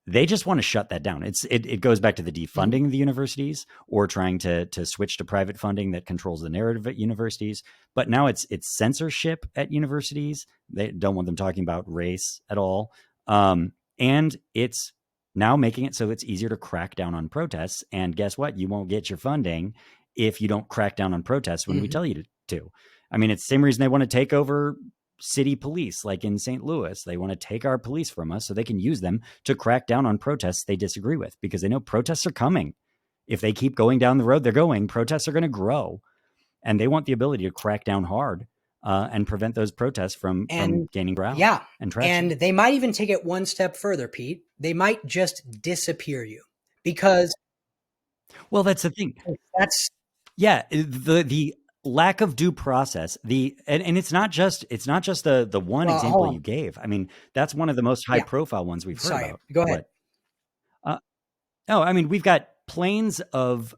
They just want to shut that down. It goes back to the Mhm. defunding of the universities or trying to switch to private funding that controls the narrative at universities. But now it's censorship at universities. They don't want them talking about race at all, and it's now making it so it's easier to crack down on protests. And guess what? You won't get your funding if you don't crack down on protests when we Mhm. tell you to. I mean, it's the same reason they want to take over city police, like in St. Louis. They want to take our police from us so they can use them to crack down on protests they disagree with because they know protests are coming. If they keep going down the road they're going, protests are going to grow, and they want the ability to crack down hard and prevent those protests from And gaining ground yeah, and traction. and they might even take it one step further, Pete. They might just disappear you because Well, that's the thing. that's Yeah, the lack of due process, and it's not just the one well, example hold you on. gave. I mean, that's one of the most high Yeah, profile ones we've heard sorry. about. Go ahead. What? Uh, no, I mean, we've got planes of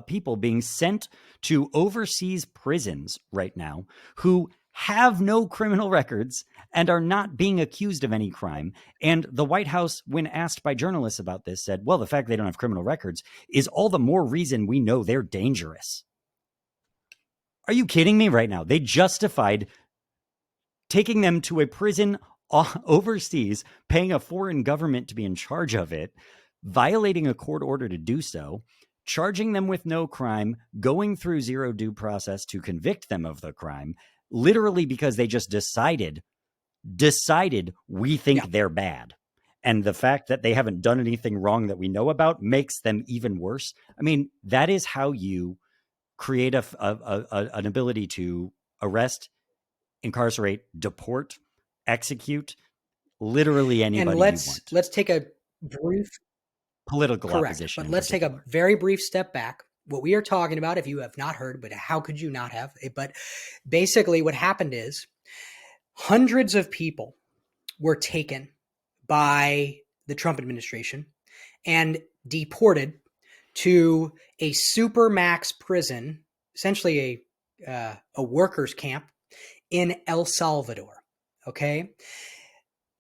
people being sent to overseas prisons right now who have no criminal records and are not being accused of any crime. And the White House, when asked by journalists about this, said, "Well, the fact they don't have criminal records is all the more reason we know they're dangerous." Are you kidding me right now? They justified taking them to a prison overseas, paying a foreign government to be in charge of it, violating a court order to do so, charging them with no crime, going through zero due process to convict them of the crime, literally because they just decided we Yeah, think they're bad. And the fact that they haven't done anything wrong that we know about makes them even worse. I mean, that is how you create an ability to arrest, incarcerate, deport, execute literally and anybody you let's want. let's take a brief Political correct, opposition but in let's take a particular. very brief step back. What we are talking about, if you have not heard, but how could you not have? But basically, what happened is hundreds of people were taken by the Trump administration and deported to a supermax prison, essentially a workers' camp in El Salvador. Okay,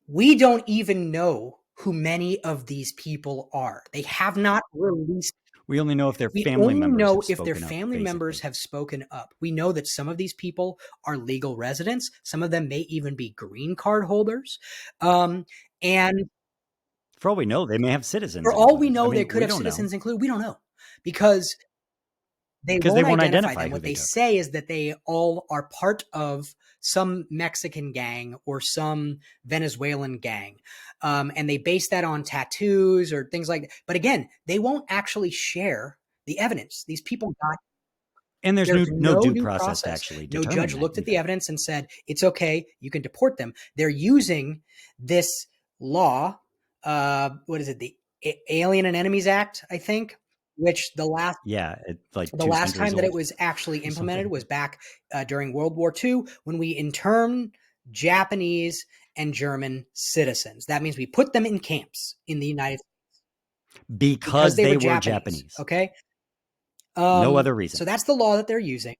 we don't even know who many of these people are. They have not released. We only know if their We family only members know have if their spoken up, family members basically. have spoken up. We know that some of these people are legal residents. Some of them may even be green card holders. Um, and For all we know, they may have for citizens all we included. I know, they mean, could we have don't know citizens included. We don't know because they because they won't won't identify identify them. who What they they took. say is that they all are part of some Mexican gang or some Venezuelan gang. And they base that on tattoos or things like that. But again, they won't actually share the evidence. These people got, And there's there's no no due due process to process. actually No determine judge that, looked at in the fact. evidence and said, it's okay, you can deport them. They're using this law, what is it, the Alien and Enemies Act, I think, which Yeah, it's like the two last centuries time that it old was actually or implemented something. was back during World War II when we interned Japanese and German citizens. That means we put them in camps in the United States because Because they were they were Japanese. Japanese. Okay. No other So reason. that's the law that they're using.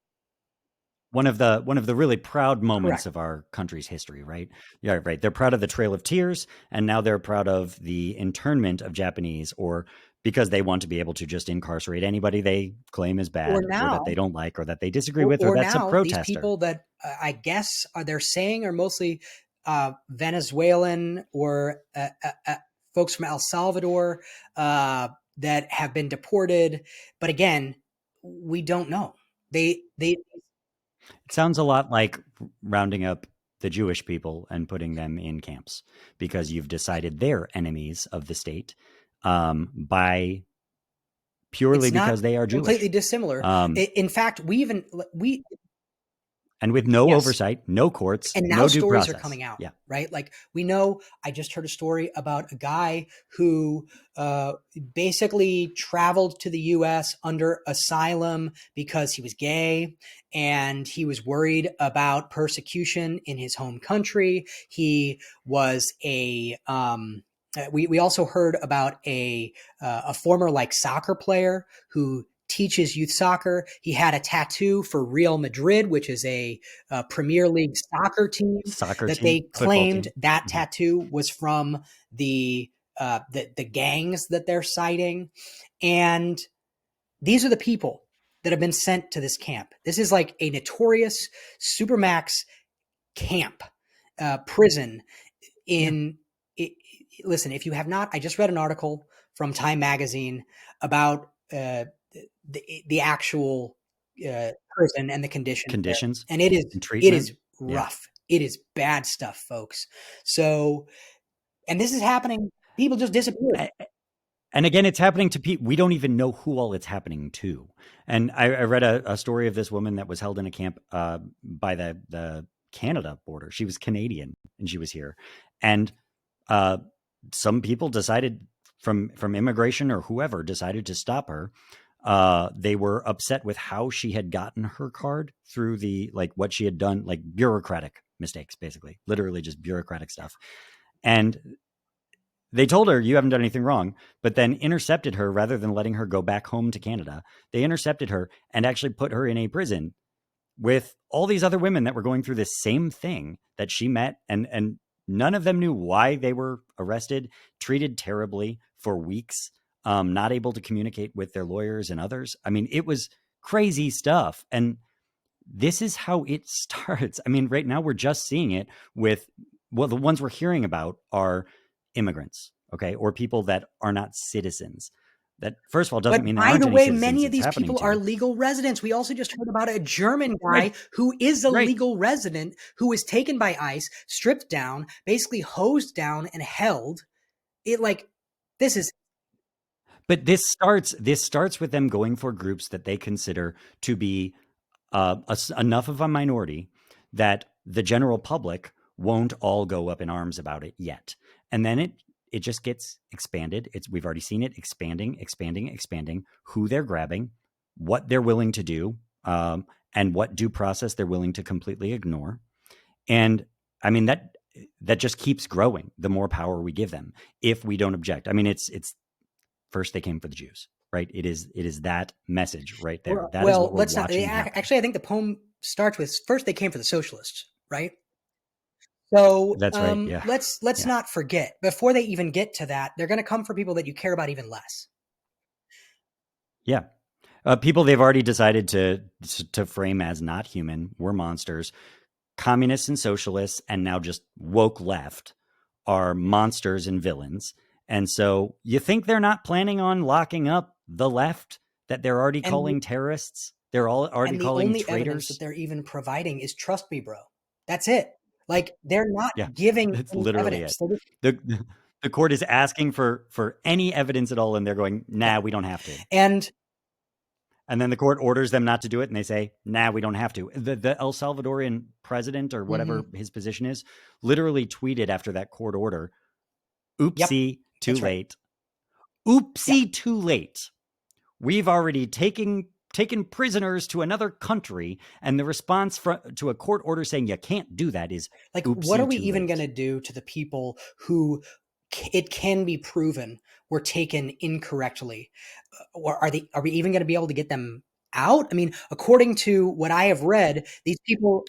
One of the really proud moments Correct. of our country's history, right? Yeah, right. They're proud of the Trail of Tears, and now they're proud of the internment of Japanese, or because they want to be able to just incarcerate anybody they claim is Or bad, or that now, they don't like, or that they disagree with, or or that's a now these protester. people that I guess they're saying are mostly Venezuelan or folks from El Salvador that have been deported. But again, we don't know. They It sounds a lot like rounding up the Jewish people and putting them in camps because you've decided they're enemies of the state by purely it's not because they are completely Jewish. dissimilar. Um, In fact, we and with no yes. oversight, no courts, And now no due stories are process. coming out, Yeah. right? Like we know, I just heard a story about a guy who basically traveled to the US under asylum because he was gay and he was worried about persecution in his home country. He was we also heard about a former like soccer player who teaches youth soccer. He had a tattoo for Real Madrid, which is a Premier League soccer team Soccer that team, they football claimed team. that Mhm. tattoo was from the gangs that they're citing, and these are the people that have been sent to this camp. This is like a notorious supermax camp prison Yeah. in. It, listen, if you have not, I just read an article from Time Magazine about the actual prison and the conditions there, Conditions and it is and it treatment. is Yeah. rough. It is bad stuff, folks. So, and this is happening. People just disappear. And again, it's happening to people. We don't even know who all it's happening to. And I read a story of this woman that was held in a camp by the Canada border. She was Canadian and she was here. And uh, some people decided from immigration or whoever decided to stop her. They were upset with how she had gotten her card through the like what she had done, like bureaucratic mistakes, basically, literally just bureaucratic stuff. And they told her, you haven't done anything wrong, but then intercepted her rather than letting her go back home to Canada. They intercepted her and actually put her in a prison with all these other women that were going through the same thing that she met. And none of them knew why they were arrested, treated terribly for weeks, not able to communicate with their lawyers and others. I mean, it was crazy stuff. And this is how it starts. I mean, right now we're just seeing it with, well, the ones we're hearing about are immigrants, okay, or people that are not citizens. That, first of all, doesn't But mean there by aren't the any way, citizens many of it's these happening people are to. legal residents. We also just heard about a German guy Right, who is a right. legal resident who was taken by ICE, stripped down, basically hosed down and held. It like this is But this starts with them going for groups that they consider to be enough of a minority that the general public won't all go up in arms about it yet, and then it just gets expanded. We've already seen it expanding, expanding, expanding. Who they're grabbing, what they're willing to do, and what due process they're willing to completely ignore. And I mean that just keeps growing the more power we give them if we don't object. I mean, it's first they came for the Jews, right? It is that message right there. That is well. what we're Let's not. watching happen. Actually, I think the poem starts with first they came for the socialists, right? So That's right. Yeah. let's Yeah. not forget before they even get to that, they're going to come for people that you care about even less. Yeah. People they've already decided to frame as not human, we're monsters. Communists and socialists, and now just woke left are monsters and villains. And so you think they're not planning on locking up the left that they're already And calling terrorists? They're all already and the calling only evidence that traitors? they're even providing is trust me, bro. That's it. Like they're not Yeah, giving that's any literally evidence. it. The the court is asking for any evidence at all, and they're going, Yeah. nah, we don't have to. And And then the court orders them not to do it, and they say, nah, we don't have to. The El Salvadorian president, or whatever mhm, his position is, literally tweeted after that court order, yep, oopsie, too that's right. late. Yeah. Oopsie, too late. We've already taken prisoners to another country, and the response to a court order saying you can't do that is Like what are oopsie, we too even going to late. do to the people who it can be proven were taken incorrectly? Or are we even going to be able to get them out? I mean, according to what I have read, these people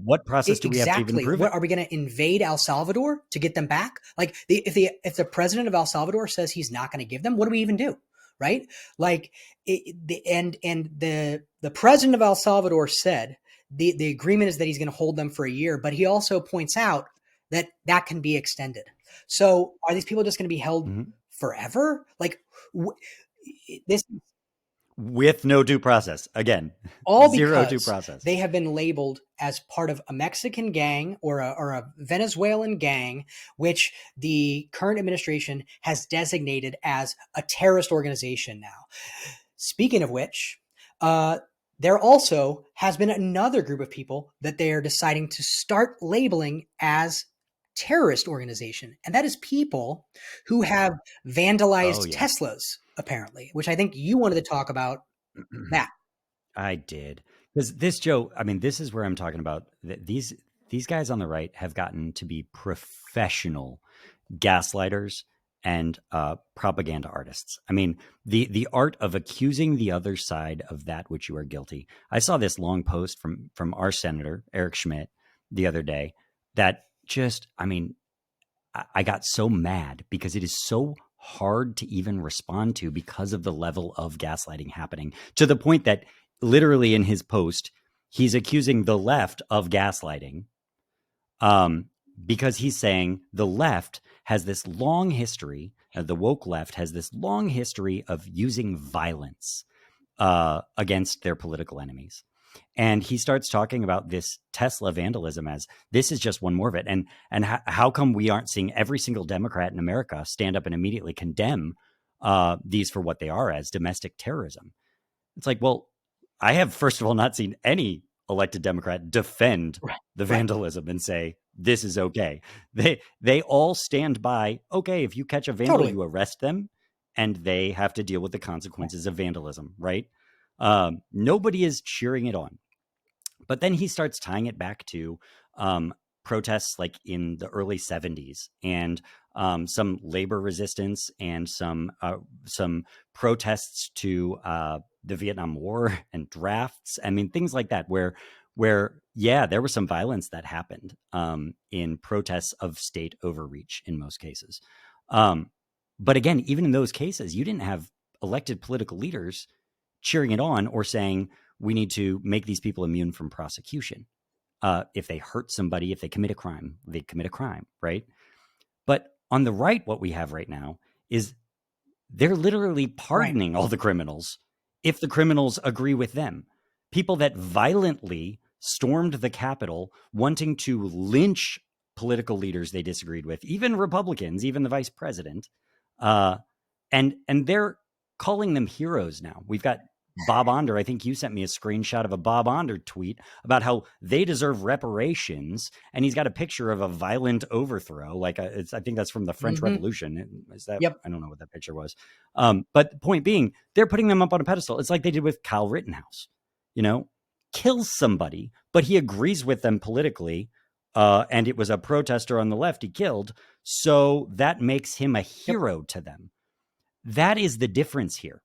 What process do we have to even exactly. prove What it? are we going to invade El Salvador to get them back? Like, if the president of El Salvador says he's not going to give them, what do we even do? Right? Like, the president of El Salvador said the agreement is that he's going to hold them for a year, but he also points out that that can be extended. So, are these people just going to be held Mhm. forever? Like, this With no due process. Again, all zero due because process. they have been labeled as part of a Mexican gang or a Venezuelan gang, which the current administration has designated as a terrorist organization now. Speaking of which, there also has been another group of people that they are deciding to start labeling as terrorist organization, and that is people who have Oh, vandalized yeah. Teslas, apparently, which I think you wanted to talk about that. I did. Because this, Joe, I mean, this is where I'm talking about. These guys on the right have gotten to be professional gaslighters and propaganda artists. I mean, the art of accusing the other side of that which you are guilty. I saw this long post from our senator Eric Schmidt the other day that just, I mean, I got so mad because it is so hard to even respond to because of the level of gaslighting happening, to the point that literally in his post he's accusing the left of gaslighting, um, because he's saying the left has this long history, the woke left has this long history of using violence against their political enemies. And he starts talking about this Tesla vandalism as this is just one more of it. And how come we aren't seeing every single Democrat in America stand up and immediately condemn these for what they are, as domestic terrorism. It's like, well, I have, first of all, not seen any elected Democrat defend Right. the Right. vandalism and say this is okay. They all stand by, okay, if you catch a vandal, Totally. you arrest them, and they have to deal with the consequences of vandalism, right? Nobody is cheering it on. But then he starts tying it back to um, protests like in the early 70s, and some labor resistance, and some protests to the Vietnam War and drafts. I mean, things like that, where yeah, there was some violence that happened in protests of state overreach in most cases. Um, but again, even in those cases, you didn't have elected political leaders cheering it on or saying we need to make these people immune from prosecution. If they hurt somebody, if they commit a crime, they commit a crime, right? But on the right, what we have right now is they're literally Right. pardoning all the criminals if the criminals agree with them. People that violently stormed the Capitol wanting to lynch political leaders they disagreed with, even Republicans, even the vice president, uh, and they're calling them heroes now. We've got Bob Onder. I think you sent me a screenshot of a Bob Onder tweet about how they deserve reparations, and he's got a picture of a violent overthrow. I think that's from the French Mm-hmm. Revolution. Is that? Yep. I don't know what that picture was. But the point being, they're putting them up on a pedestal. It's like they did with Kyle Rittenhouse. You know, kills somebody, but he agrees with them politically. And it was a protester on the left he killed. So that makes him a Yep. hero to them. That is the difference here.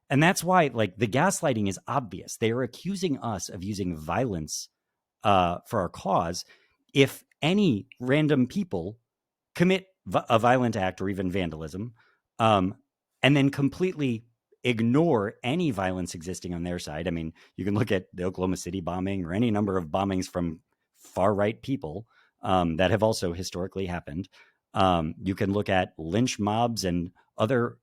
And that's why, like, the gaslighting is obvious. They are accusing us of using violence for our cause. If any random people commit a violent act or even vandalism, and then completely ignore any violence existing on their side. I mean, you can look at the Oklahoma City bombing or any number of bombings from far right people that have also historically happened. You can look at lynch mobs and other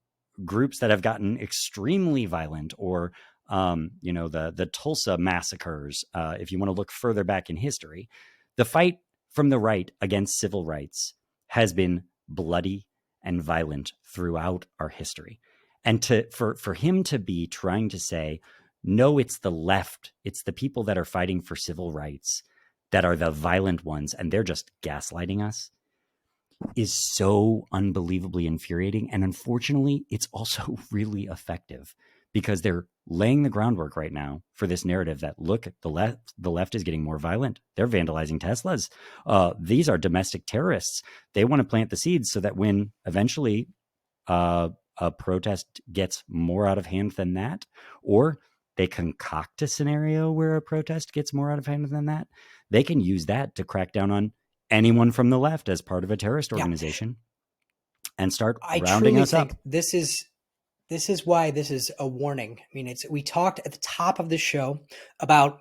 groups that have gotten extremely violent, or the Tulsa massacres. If you want to look further back in history, the fight from the right against civil rights has been bloody and violent throughout our history. And for him to be trying to say, no, it's the left, it's the people that are fighting for civil rights that are the violent ones, and they're just gaslighting us, is so unbelievably infuriating. And unfortunately, it's also really effective, because they're laying the groundwork right now for this narrative that, look, the left is getting more violent. They're vandalizing Teslas. These are domestic terrorists. They want to plant the seeds so that when eventually a protest gets more out of hand than that, or they concoct a scenario where a protest gets more out of hand than that, they can use that to crack down on anyone from the left as part of a terrorist Yeah. organization and start I rounding truly us up. think this is why this is a warning. I mean, we talked at the top of the show about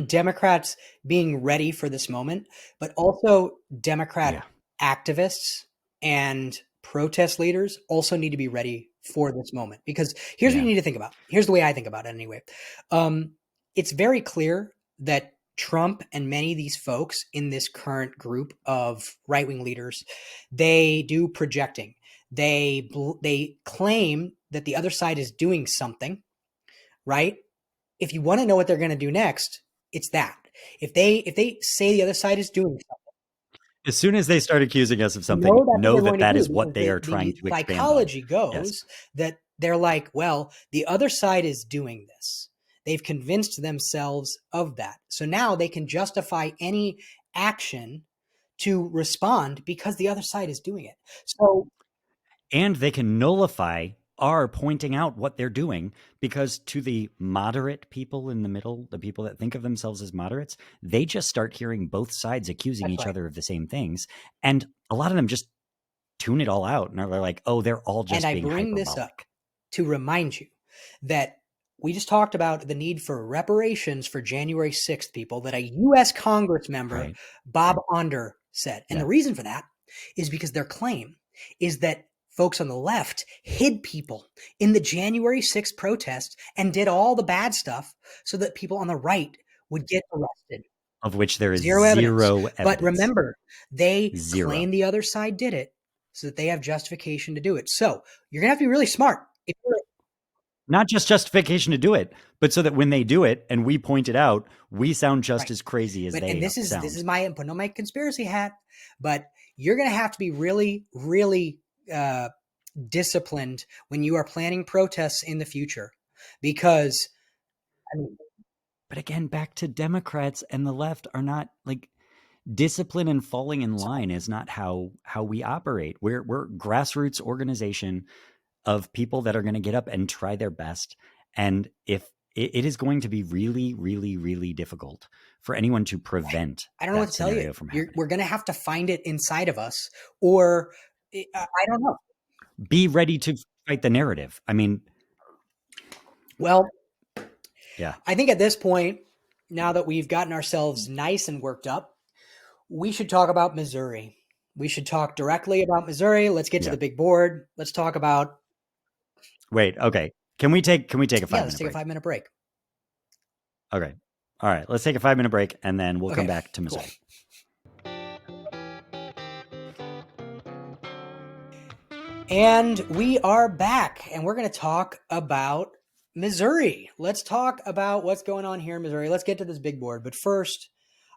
Democrats being ready for this moment, but also Democrat activists and protest leaders also need to be ready for this moment. Because here's what you need to think about. Here's the way I think about it anyway. It's very clear that Trump and many of these folks in this current group of right-wing leaders, they do projecting. They claim that the other side is doing something, right? If you want to know what they're going to do next, it's that. If they say the other side is doing something, as soon as they start accusing us of something, know that's what know they're going that to that do, is what because they are trying the to expand on. psychology goes that they're like, well, the other side is doing this. They've convinced themselves of that. So now they can justify any action to respond because the other side is doing it. So, and they can nullify our pointing out what they're doing, because to the moderate people in the middle, the people that think of themselves as moderates, they just start hearing both sides accusing each other of the same things. And a lot of them just tune it all out, and they're like, oh, they're all just being hyperbolic. And I bring this up to remind you that we just talked about the need for reparations for January 6th, people, that a U.S. Congress member, Bob Onder, said. And the reason for that is because their claim is that folks on the left hid people in the January 6th protest and did all the bad stuff so that people on the right would get arrested. Of which there is zero evidence. evidence. But remember, they claim the other side did it. so that they have justification to do it. So you're going to have to be really smart. If you're, Not just justification to do it, but so that when they do it and we point it out, we sound just right. as crazy as But and they this sound. is my putting on my conspiracy hat, but you're going to have to be really, really disciplined when you are planning protests in the future, because I mean, But again, back to Democrats and the left are not like discipline and falling in line is not how we operate. We're grassroots organization of people that are going to get up and try their best. And if it is going to be really, really, really difficult for anyone to prevent I don't know what that to tell you. scenario from happening. We're going to have to find it inside of us, or I don't know. Be ready to fight the narrative. I mean, Well, yeah, I think at this point, now that we've gotten ourselves nice and worked up, we should talk about Missouri. We should talk directly about Missouri. Let's get to yeah. the big board. Let's talk about Wait, okay. Can we take a yeah. five Let's minute take a break? 5 minute break. Okay. All right. Let's take a 5 minute break and then we'll come Okay, back to cool. Missouri. And we are back, and we're going to talk about Missouri. Let's talk about what's going on here in Missouri. Let's get to this big board. But first,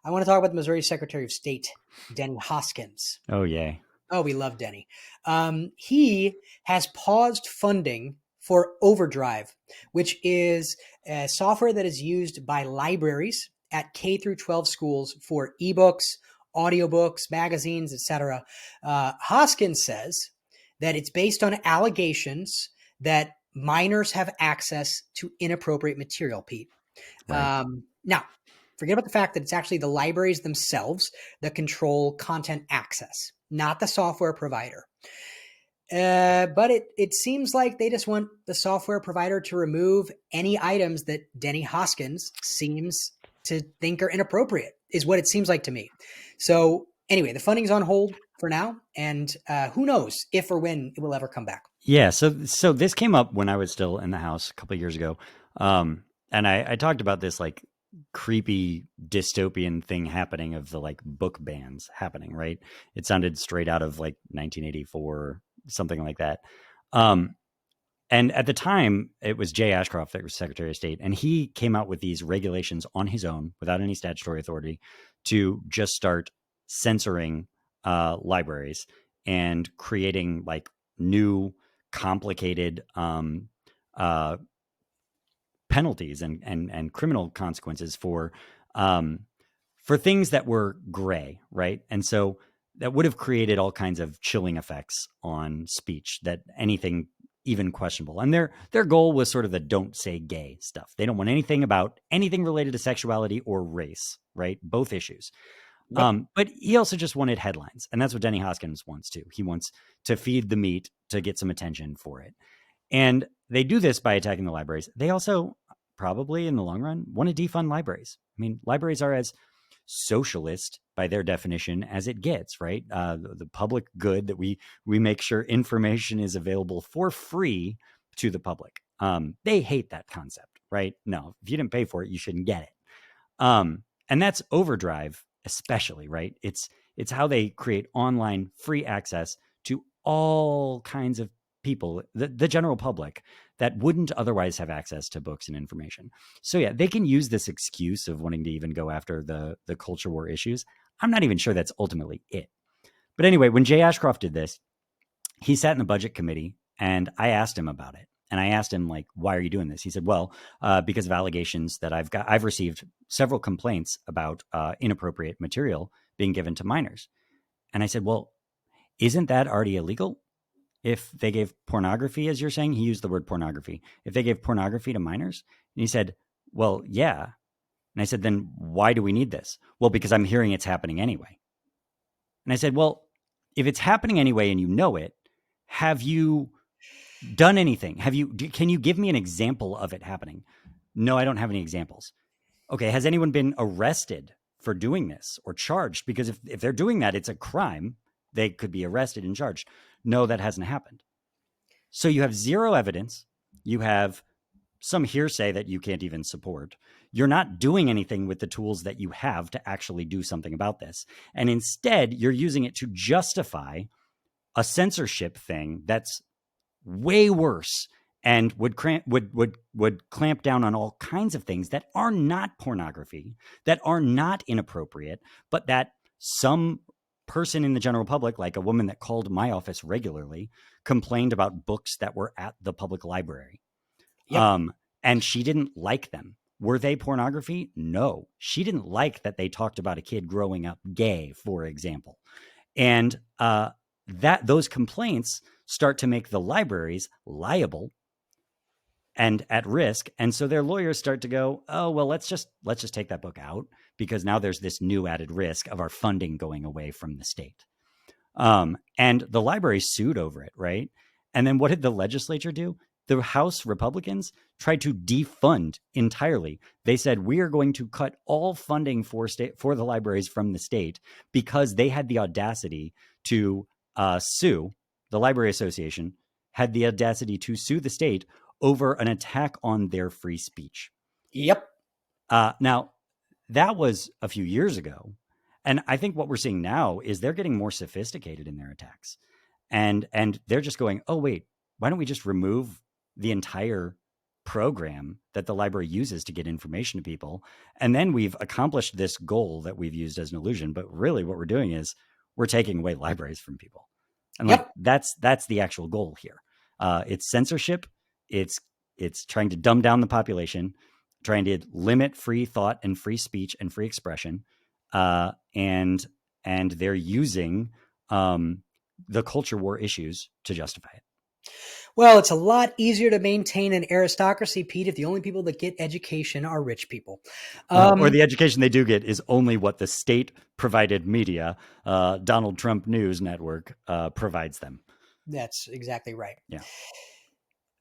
I want to talk about the Missouri Secretary of State, Denny Hoskins. Oh, yay. Oh, we love Denny. He has paused funding for Overdrive, which is a software that is used by libraries at K through 12 schools for ebooks, audiobooks, magazines, etc. Hoskins says that it's based on allegations that minors have access to inappropriate material, Pete. Right. Now, forget about the fact that it's actually the libraries themselves that control content access, not the software provider. But it seems like they just want the software provider to remove any items that Denny Hoskins seems to think are inappropriate, is what it seems like to me. So anyway, the funding's on hold for now, and who knows if or when it will ever come back. Yeah. So this came up when I was still in the house a couple of years ago. And I talked about this like creepy dystopian thing happening of the like book bans happening, right? It sounded straight out of like 1984, something like that. Um, and at the time, it was Jay Ashcroft that was Secretary of State, and he came out with these regulations on his own without any statutory authority to just start censoring libraries and creating like new complicated uh, penalties and criminal consequences for things that were gray, right? And so that would have created all kinds of chilling effects on speech that anything even questionable. And their goal was sort of the don't say gay stuff. They don't want anything about anything related to sexuality or race, right? Both issues. Yep. But he also just wanted headlines. And that's what Denny Hoskins wants too. He wants to feed the meat to get some attention for it. And they do this by attacking the libraries. They also probably in the long run want to defund libraries. I mean, libraries are as socialist by their definition as it gets, right? The public good that we make sure information is available for free to the public. They hate that concept, right? No, if you didn't pay for it, you shouldn't get it. And that's Overdrive, especially, right? It's how they create online free access to all kinds of people, the general public that wouldn't otherwise have access to books and information. So yeah, they can use this excuse of wanting to even go after the culture war issues. I'm not even sure that's ultimately it. But anyway, when Jay Ashcroft did this, he sat in the budget committee and I asked him about it. And I asked him, like, why are you doing this? He said, well, because of allegations that I've received several complaints about inappropriate material being given to minors. And I said, well, isn't that already illegal? If they gave pornography, as you're saying, he used the word pornography. If they gave pornography to minors, and he said, well, yeah. And I said, then why do we need this? Well, because I'm hearing it's happening anyway. And I said, well, if it's happening anyway and you know it, have you done anything? Can you give me an example of it happening? No, I don't have any examples. Okay, has anyone been arrested for doing this or charged? Because if they're doing that, it's a crime. They could be arrested and charged. No, that hasn't happened. So you have zero evidence. You have some hearsay that you can't even support. You're not doing anything with the tools that you have to actually do something about this. And instead, you're using it to justify a censorship thing that's way worse and would clamp down on all kinds of things that are not pornography, that are not inappropriate, but that some person in the general public, like a woman that called my office regularly, complained about books that were at the public library. Yep. And she didn't like them. Were they pornography? No. She didn't like that they talked about a kid growing up gay, for example. And that those complaints start to make the libraries liable and at risk. And so their lawyers start to go, oh, well, let's just take that book out, because now there's this new added risk of our funding going away from the state. And the library sued over it, right? And then what did the legislature do? The House Republicans tried to defund entirely. They said, we are going to cut all funding for the libraries from the state, because they had the audacity to sue. The Library Association had the audacity to sue the state over an attack on their free speech. Yep. Now, that was a few years ago. And I think what we're seeing now is they're getting more sophisticated in their attacks. And they're just going, oh, wait, why don't we just remove the entire program that the library uses to get information to people? And then we've accomplished this goal that we've used as an illusion. But really what we're doing is we're taking away libraries from people. And Yep. that's the actual goal here. It's censorship. It's trying to dumb down the population, trying to limit free thought and free speech and free expression. And they're using the culture war issues to justify it. Well, it's a lot easier to maintain an aristocracy, Pete, if the only people that get education are rich people. Or the education they do get is only what the state-provided media, Donald Trump News Network, provides them. That's exactly right. Yeah.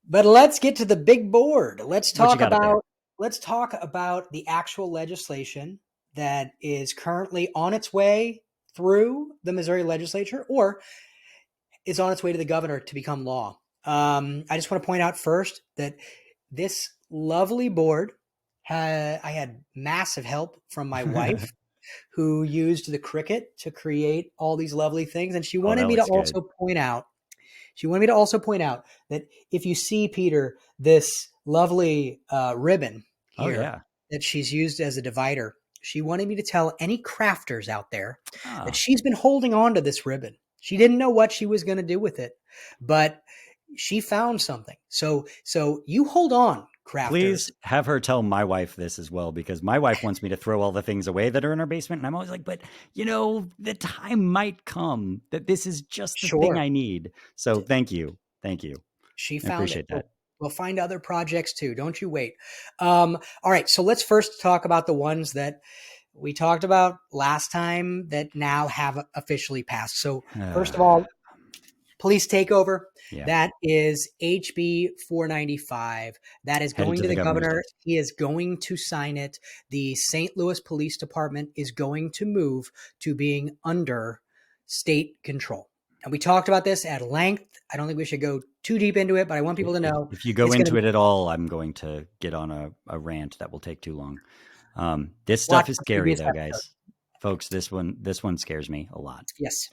But let's get to the big board. Let's talk about the actual legislation that is currently on its way through the Missouri legislature, or is on its way to the governor to become law. I just want to point out first that this lovely board, I had massive help from my wife, who used the Cricut to create all these lovely things. And she wanted me to also point out that if you see, Peter, this lovely ribbon here that she's used as a divider, she wanted me to tell any crafters out there that she's been holding on to this ribbon. She didn't know what she was going to do with it, but she found something. So you hold on, crafters. Please have her tell my wife this as well, because my wife wants me to throw all the things away that are in her basement. And I'm always like, but the time might come that this is just the thing I need. So thank you. She found appreciate that. We'll find other projects too. Don't you wait. All right. So let's first talk about the ones that we talked about last time that now have officially passed. So first of all, police takeover. Yeah. That is HB 495. That is going to the governor. He is going to sign it. The St. Louis Police Department is going to move to being under state control. And we talked about this at length. I don't think we should go too deep into it, but I want people to know. If you go into it at all, I'm going to get on a rant that will take too long. This stuff is scary though, guys. Folks, this one scares me a lot. Yes.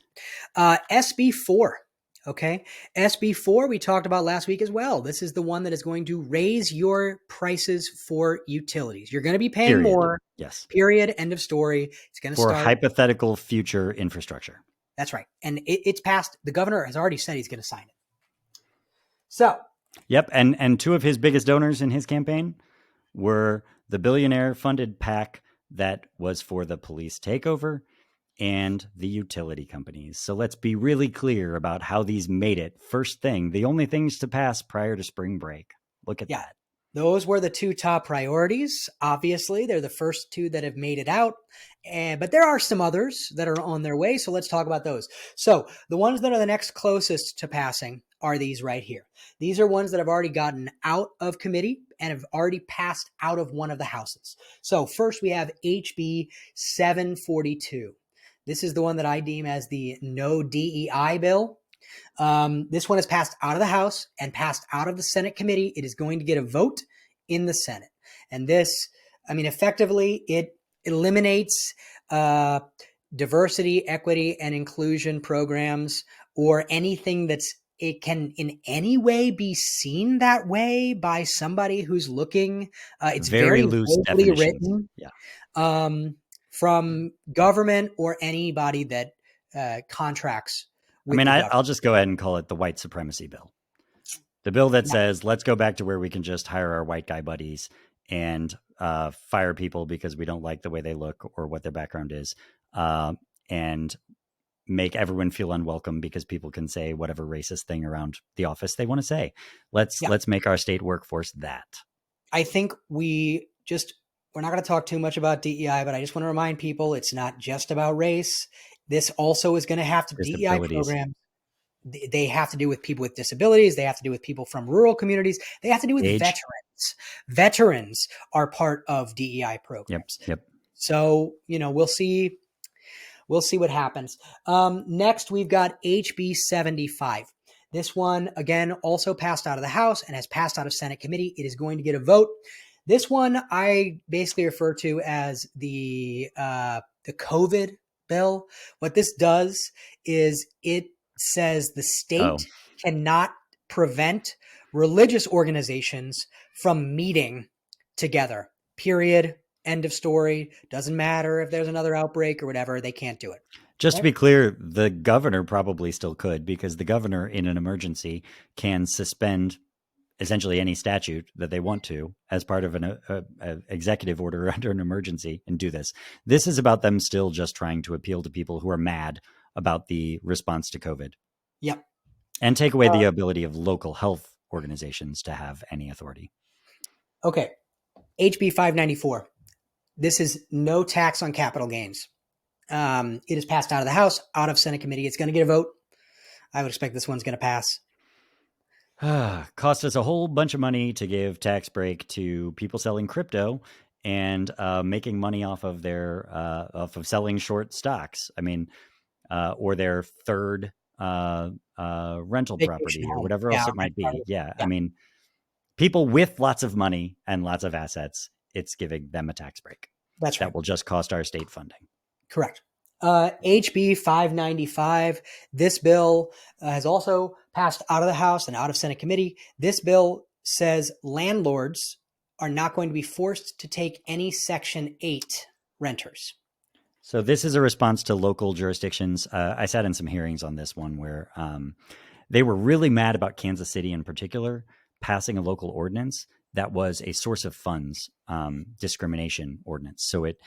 SB 4. Okay. SB 4, we talked about last week as well. This is the one that is going to raise your prices for utilities. You're going to be paying more. Yes. Period. End of story. It's going to start. For hypothetical future infrastructure. That's right. And it's passed. The governor has already said he's going to sign it. So. Yep. And two of his biggest donors in his campaign were the billionaire funded PAC that was for the police takeover and the utility companies. So let's be really clear about how these made it. First thing, the only things to pass prior to spring break. Look at that. Those were the two top priorities. Obviously, they're the first two that have made it out. But there are some others that are on their way. So let's talk about those. So the ones that are the next closest to passing are these right here. These are ones that have already gotten out of committee and have already passed out of one of the houses. So first we have HB 742. This is the one that I deem as the no DEI bill. This one has passed out of the House and passed out of the Senate committee. It is going to get a vote in the Senate. And this, effectively, it eliminates diversity, equity, and inclusion programs, or anything that's it can in any way be seen that way by somebody who's looking. It's Very very loose vaguely definitions. written Yeah. from government or anybody that contracts I with mean, the I'll government. just go ahead and call it the white supremacy bill. The bill that Yeah, says, let's go back to where we can just hire our white guy buddies and fire people because we don't like the way they look or what their background is, and make everyone feel unwelcome because people can say whatever racist thing around the office they want to say. yeah. Let's make our state workforce that. I think we're not going to talk too much about DEI, but I just want to remind people it's not just about race. This also is going to have to DEI Disabilities, programs. They have to do with people with disabilities. They have to do with people from rural communities. They have to do with age. veterans. Veterans are part of DEI Yep. programs. Yep. So, we'll see. We'll see what happens. Next, we've got HB 75. This one, again, also passed out of the House and has passed out of Senate committee. It is going to get a vote. This one I basically refer to as the COVID bill. What this does is it says the Oh, state cannot prevent religious organizations from meeting together. Period. End of story. Doesn't matter if there's another outbreak or whatever. They can't do it. just to Okay? be clear, the governor probably still could, because the governor in an emergency can suspend essentially any statute that they want to as part of an executive order under an emergency and do this. This is about them still just trying to appeal to people who are mad about the response to COVID Yep. and take away the ability of local health organizations to have any authority. Okay. HB 594. This is no tax on capital gains. It is passed out of the House, out of Senate committee. It's going to get a vote. I would expect this one's going to pass. Cost us a whole bunch of money to give tax break to people selling crypto and making money off of their off of selling short stocks. I mean, or their third rental Vacation property or home. whatever Yeah. else it might be. Yeah, I Yeah. mean, people with lots of money and lots of assets, it's giving them a tax break That's right. that will just cost our state funding. Correct. HB 595. This bill has also passed out of the House and out of Senate committee. This bill says landlords are not going to be forced to take any Section 8 renters. So this is a response to local jurisdictions. I sat in some hearings on this one where they were really mad about Kansas City in particular passing a local ordinance that was a source of funds discrimination ordinance. So it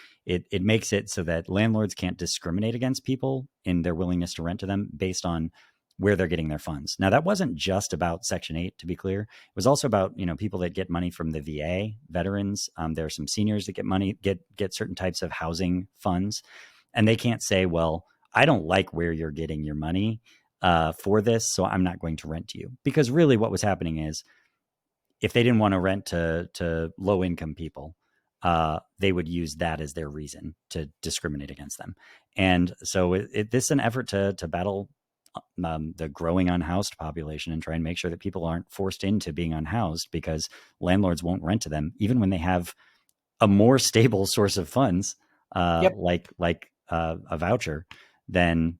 makes it so that landlords can't discriminate against people in their willingness to rent to them based on where they're getting their funds. Now, that wasn't just about Section 8, to be clear. It was also about, people that get money from the VA, veterans. There are some seniors that get money, get certain types of housing funds. And they can't say, well, I don't like where you're getting your money for this, so I'm not going to rent to you. Because really what was happening is if they didn't want to rent to low income people, they would use that as their reason to discriminate against them. And so this is an effort to battle the growing unhoused population and try and make sure that people aren't forced into being unhoused because landlords won't rent to them, even when they have a more stable source of funds, Yep. like a voucher, than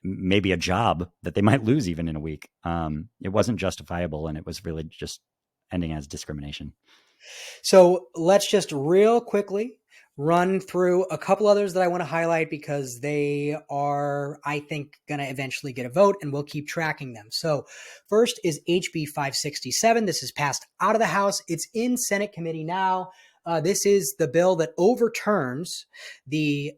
maybe a job that they might lose even in a week. It wasn't justifiable, and it was really just ending as discrimination. So let's just real quickly run through a couple others that I want to highlight because they are, I think, going to eventually get a vote and we'll keep tracking them. So first is HB 567. This is passed out of the House. It's in Senate committee now. This is the bill that overturns the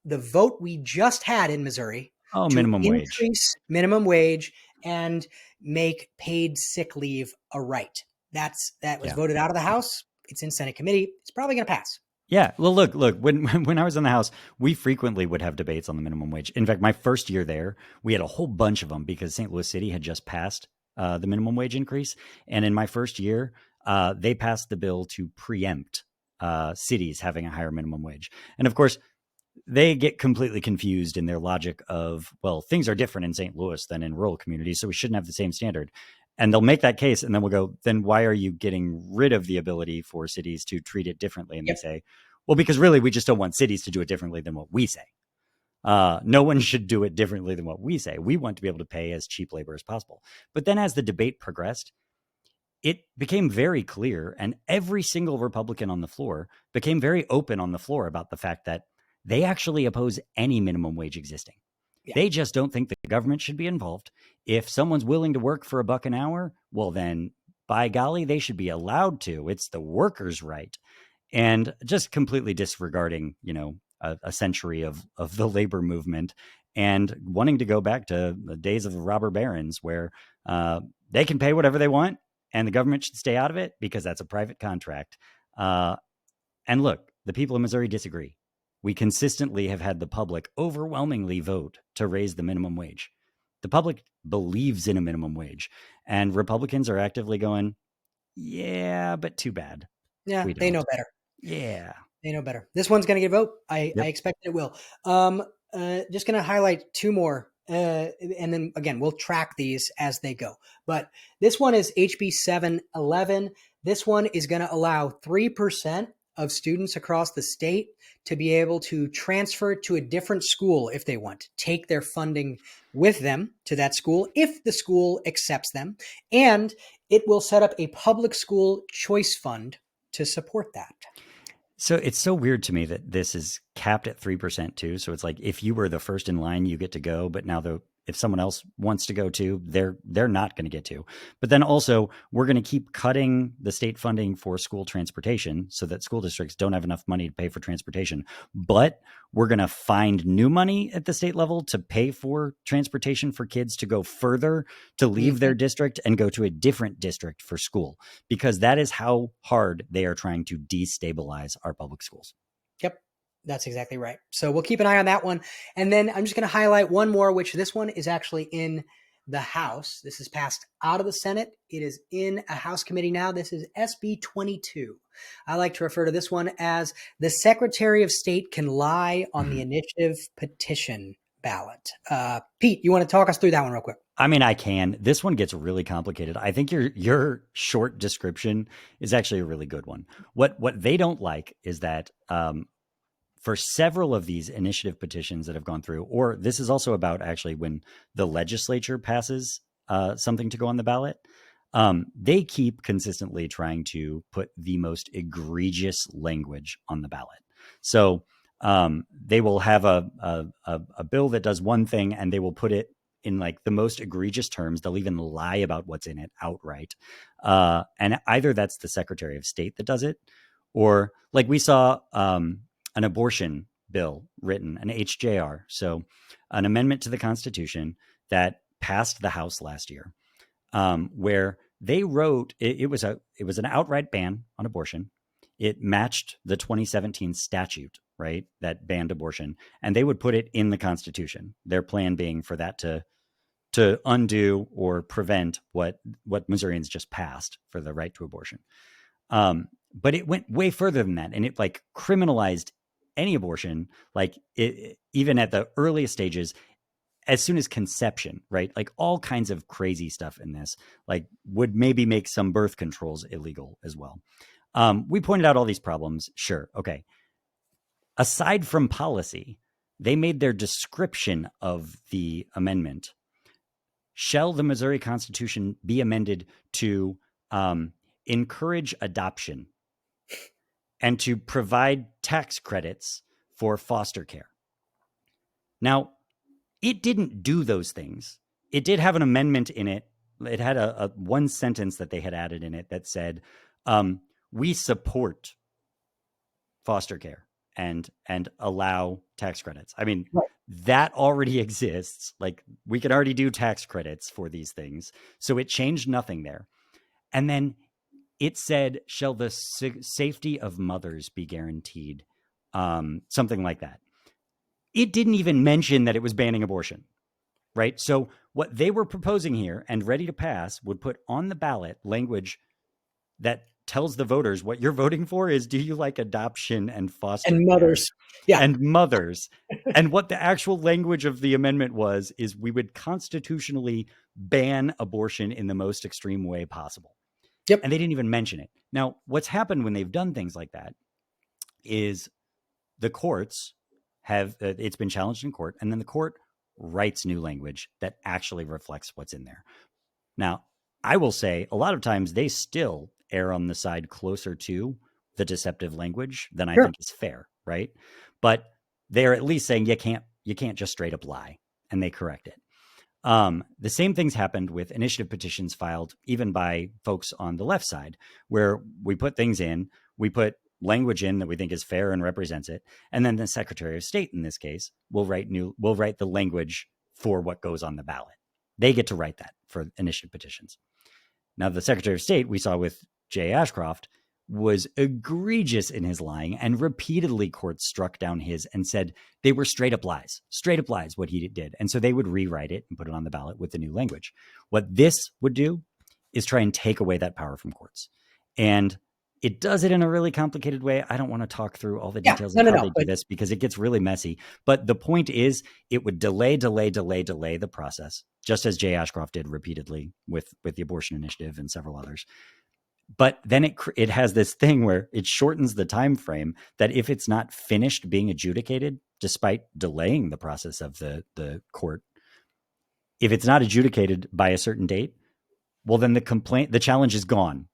vote we just had in Missouri to Minimum wage. increase minimum wage and make paid sick leave a right. That was voted out of the House. It's in Senate committee. It's probably going to pass. Yeah. Well, look. When I was in the House, we frequently would have debates on the minimum wage. In fact, my first year there, we had a whole bunch of them because St. Louis City had just passed the minimum wage increase. And in my first year, they passed the bill to preempt cities having a higher minimum wage. And of course, they get completely confused in their logic of, well, things are different in St. Louis than in rural communities, so we shouldn't have the same standard. And they'll make that case, and then we'll go, then why are you getting rid of the ability for cities to treat it differently? And they say, well, because really we just don't want cities to do it differently than what we say. No one should do it differently than what we say. We want to be able to pay as cheap labor as possible. But then as the debate progressed, it became very clear, and every single Republican on the floor became very open on the floor about the fact that they actually oppose any minimum wage existing. Yeah. They just don't think the government should be involved. If someone's willing to work for $1 an hour, well, then by golly, they should be allowed to. It's the workers' right. And just completely disregarding, a century of the labor movement and wanting to go back to the days of the robber barons where they can pay whatever they want and the government should stay out of it because that's a private contract. And look, the people of Missouri disagree. We consistently have had the public overwhelmingly vote to raise the minimum wage. The public believes in a minimum wage, and Republicans are actively going, yeah, but too bad. Yeah, We they don't. know better. Yeah. They know better. This one's going to get a vote. I Yep. expect it will. Just going to highlight two more. And then again, we'll track these as they go. But this one is HB 711. This one is going to allow 3% of students across the state to be able to transfer to a different school if they want, take their funding with them to that school if the school accepts them. And it will set up a public school choice fund to support that. So it's so weird to me that this is capped at 3% too. So it's like if you were the first in line, you get to go, but now if someone else wants to go too, they're not going to get to. But then also we're going to keep cutting the state funding for school transportation so that school districts don't have enough money to pay for transportation. But we're going to find new money at the state level to pay for transportation for kids to go further, to leave their district and go to a different district for school, because that is how hard they are trying to destabilize our public schools. Yep, that's exactly right. So we'll keep an eye on that one. And then I'm just going to highlight one more, which this one is actually in the House. This is passed out of the Senate. It is in a House committee now. This is SB 22. I like to refer to this one as the Secretary of State can lie on the initiative petition ballot. Pete, you want to talk us through that one real quick? I mean, I can. This one gets really complicated. I think your short description is actually a really good one. What they don't like is that for several of these initiative petitions that have gone through, or this is also about actually when the legislature passes something to go on the ballot, they keep consistently trying to put the most egregious language on the ballot. So they will have a bill that does one thing and they will put it in like the most egregious terms. They'll even lie about what's in it outright. And either that's the Secretary of State that does it, or like we saw an abortion bill written, an HJR. So an amendment to the Constitution that passed the House last year, where they wrote, it was an outright ban on abortion. It matched the 2017 statute, right, that banned abortion, and they would put it in the Constitution. Their plan being for that to undo or prevent what Missourians just passed for the right to abortion. But it went way further than that, and it like criminalized any abortion, like even at the earliest stages, as soon as conception, right? Like all kinds of crazy stuff in this, like would maybe make some birth controls illegal as well. We pointed out all these problems. Sure. Okay. Aside from policy, they made their description of the amendment. Shall the Missouri Constitution be amended to encourage adoption and to provide tax credits for foster care? Now, it didn't do those things. It did have an amendment in it. It had a one sentence that they had added in it that said, we support foster care and allow tax credits. I mean, right. That already exists. Like we can already do tax credits for these things. So it changed nothing there. And then it said, shall the safety of mothers be guaranteed? Something like that. It didn't even mention that it was banning abortion, right? So what they were proposing here and ready to pass would put on the ballot language that tells the voters what you're voting for is, do you like adoption and foster and mothers? Care? Yeah. And mothers. And what the actual language of the amendment was, is we would constitutionally ban abortion in the most extreme way possible. Yep. And they didn't even mention it. Now, what's happened when they've done things like that is the courts have it's been challenged in court, and then the court writes new language that actually reflects what's in there. Now, I will say a lot of times they still err on the side closer to the deceptive language than I Sure. think is fair, right? But they're at least saying you can't just straight up lie, and they correct it. The same things happened with initiative petitions filed even by folks on the left side, where we put things in, we put language in that we think is fair and represents it, and then the Secretary of State in this case will write the language for what goes on the ballot. They get to write that for initiative petitions. Now, the Secretary of State we saw with Jay Ashcroft was egregious in his lying, and repeatedly courts struck down his and said they were straight up lies what he did. And so they would rewrite it and put it on the ballot with the new language. What this would do is try and take away that power from courts. And it does it in a really complicated way. I don't want to talk through all the Yeah. details No, of no, how no. they do this because it gets really messy. But the point is, it would delay the process, just as Jay Ashcroft did repeatedly with the abortion initiative and several others. But then it has this thing where it shortens the time frame that if it's not finished being adjudicated, despite delaying the process of the court, if it's not adjudicated by a certain date, well, then the challenge is gone.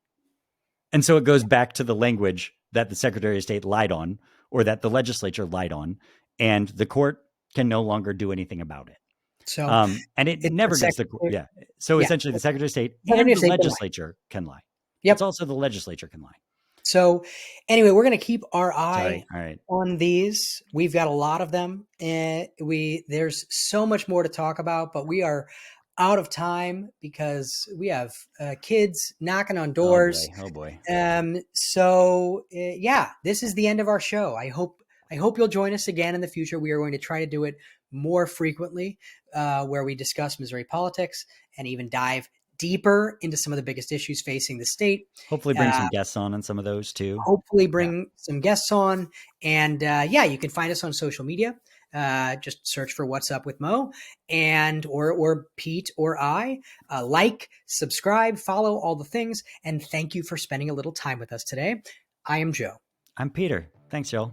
And so it goes back to the language that the Secretary of State lied on, or that the legislature lied on, and the court can no longer do anything about it. So And it it's the never gives Secretary. yeah. So Yeah. essentially, the Secretary of State Secretary and of the State can lie. legislature can lie. It's Yep. also the legislature can lie. So anyway, we're going to keep our eye Sorry. All right. on these. We've got a lot of them, and there's so much more to talk about, but we are out of time because we have kids knocking on doors. Oh boy. Yeah, this is the end of our show. I hope you'll join us again in the future. We are going to try to do it more frequently, where we discuss Missouri politics and even dive deeper into some of the biggest issues facing the state. Hopefully bring some guests on some of those too. Hopefully bring some guests on. And you can find us on social media. Just search for What's Up with Mo and or Pete or I. Like, subscribe, follow, all the things. And thank you for spending a little time with us today. I am Joe. I'm Peter. Thanks, y'all.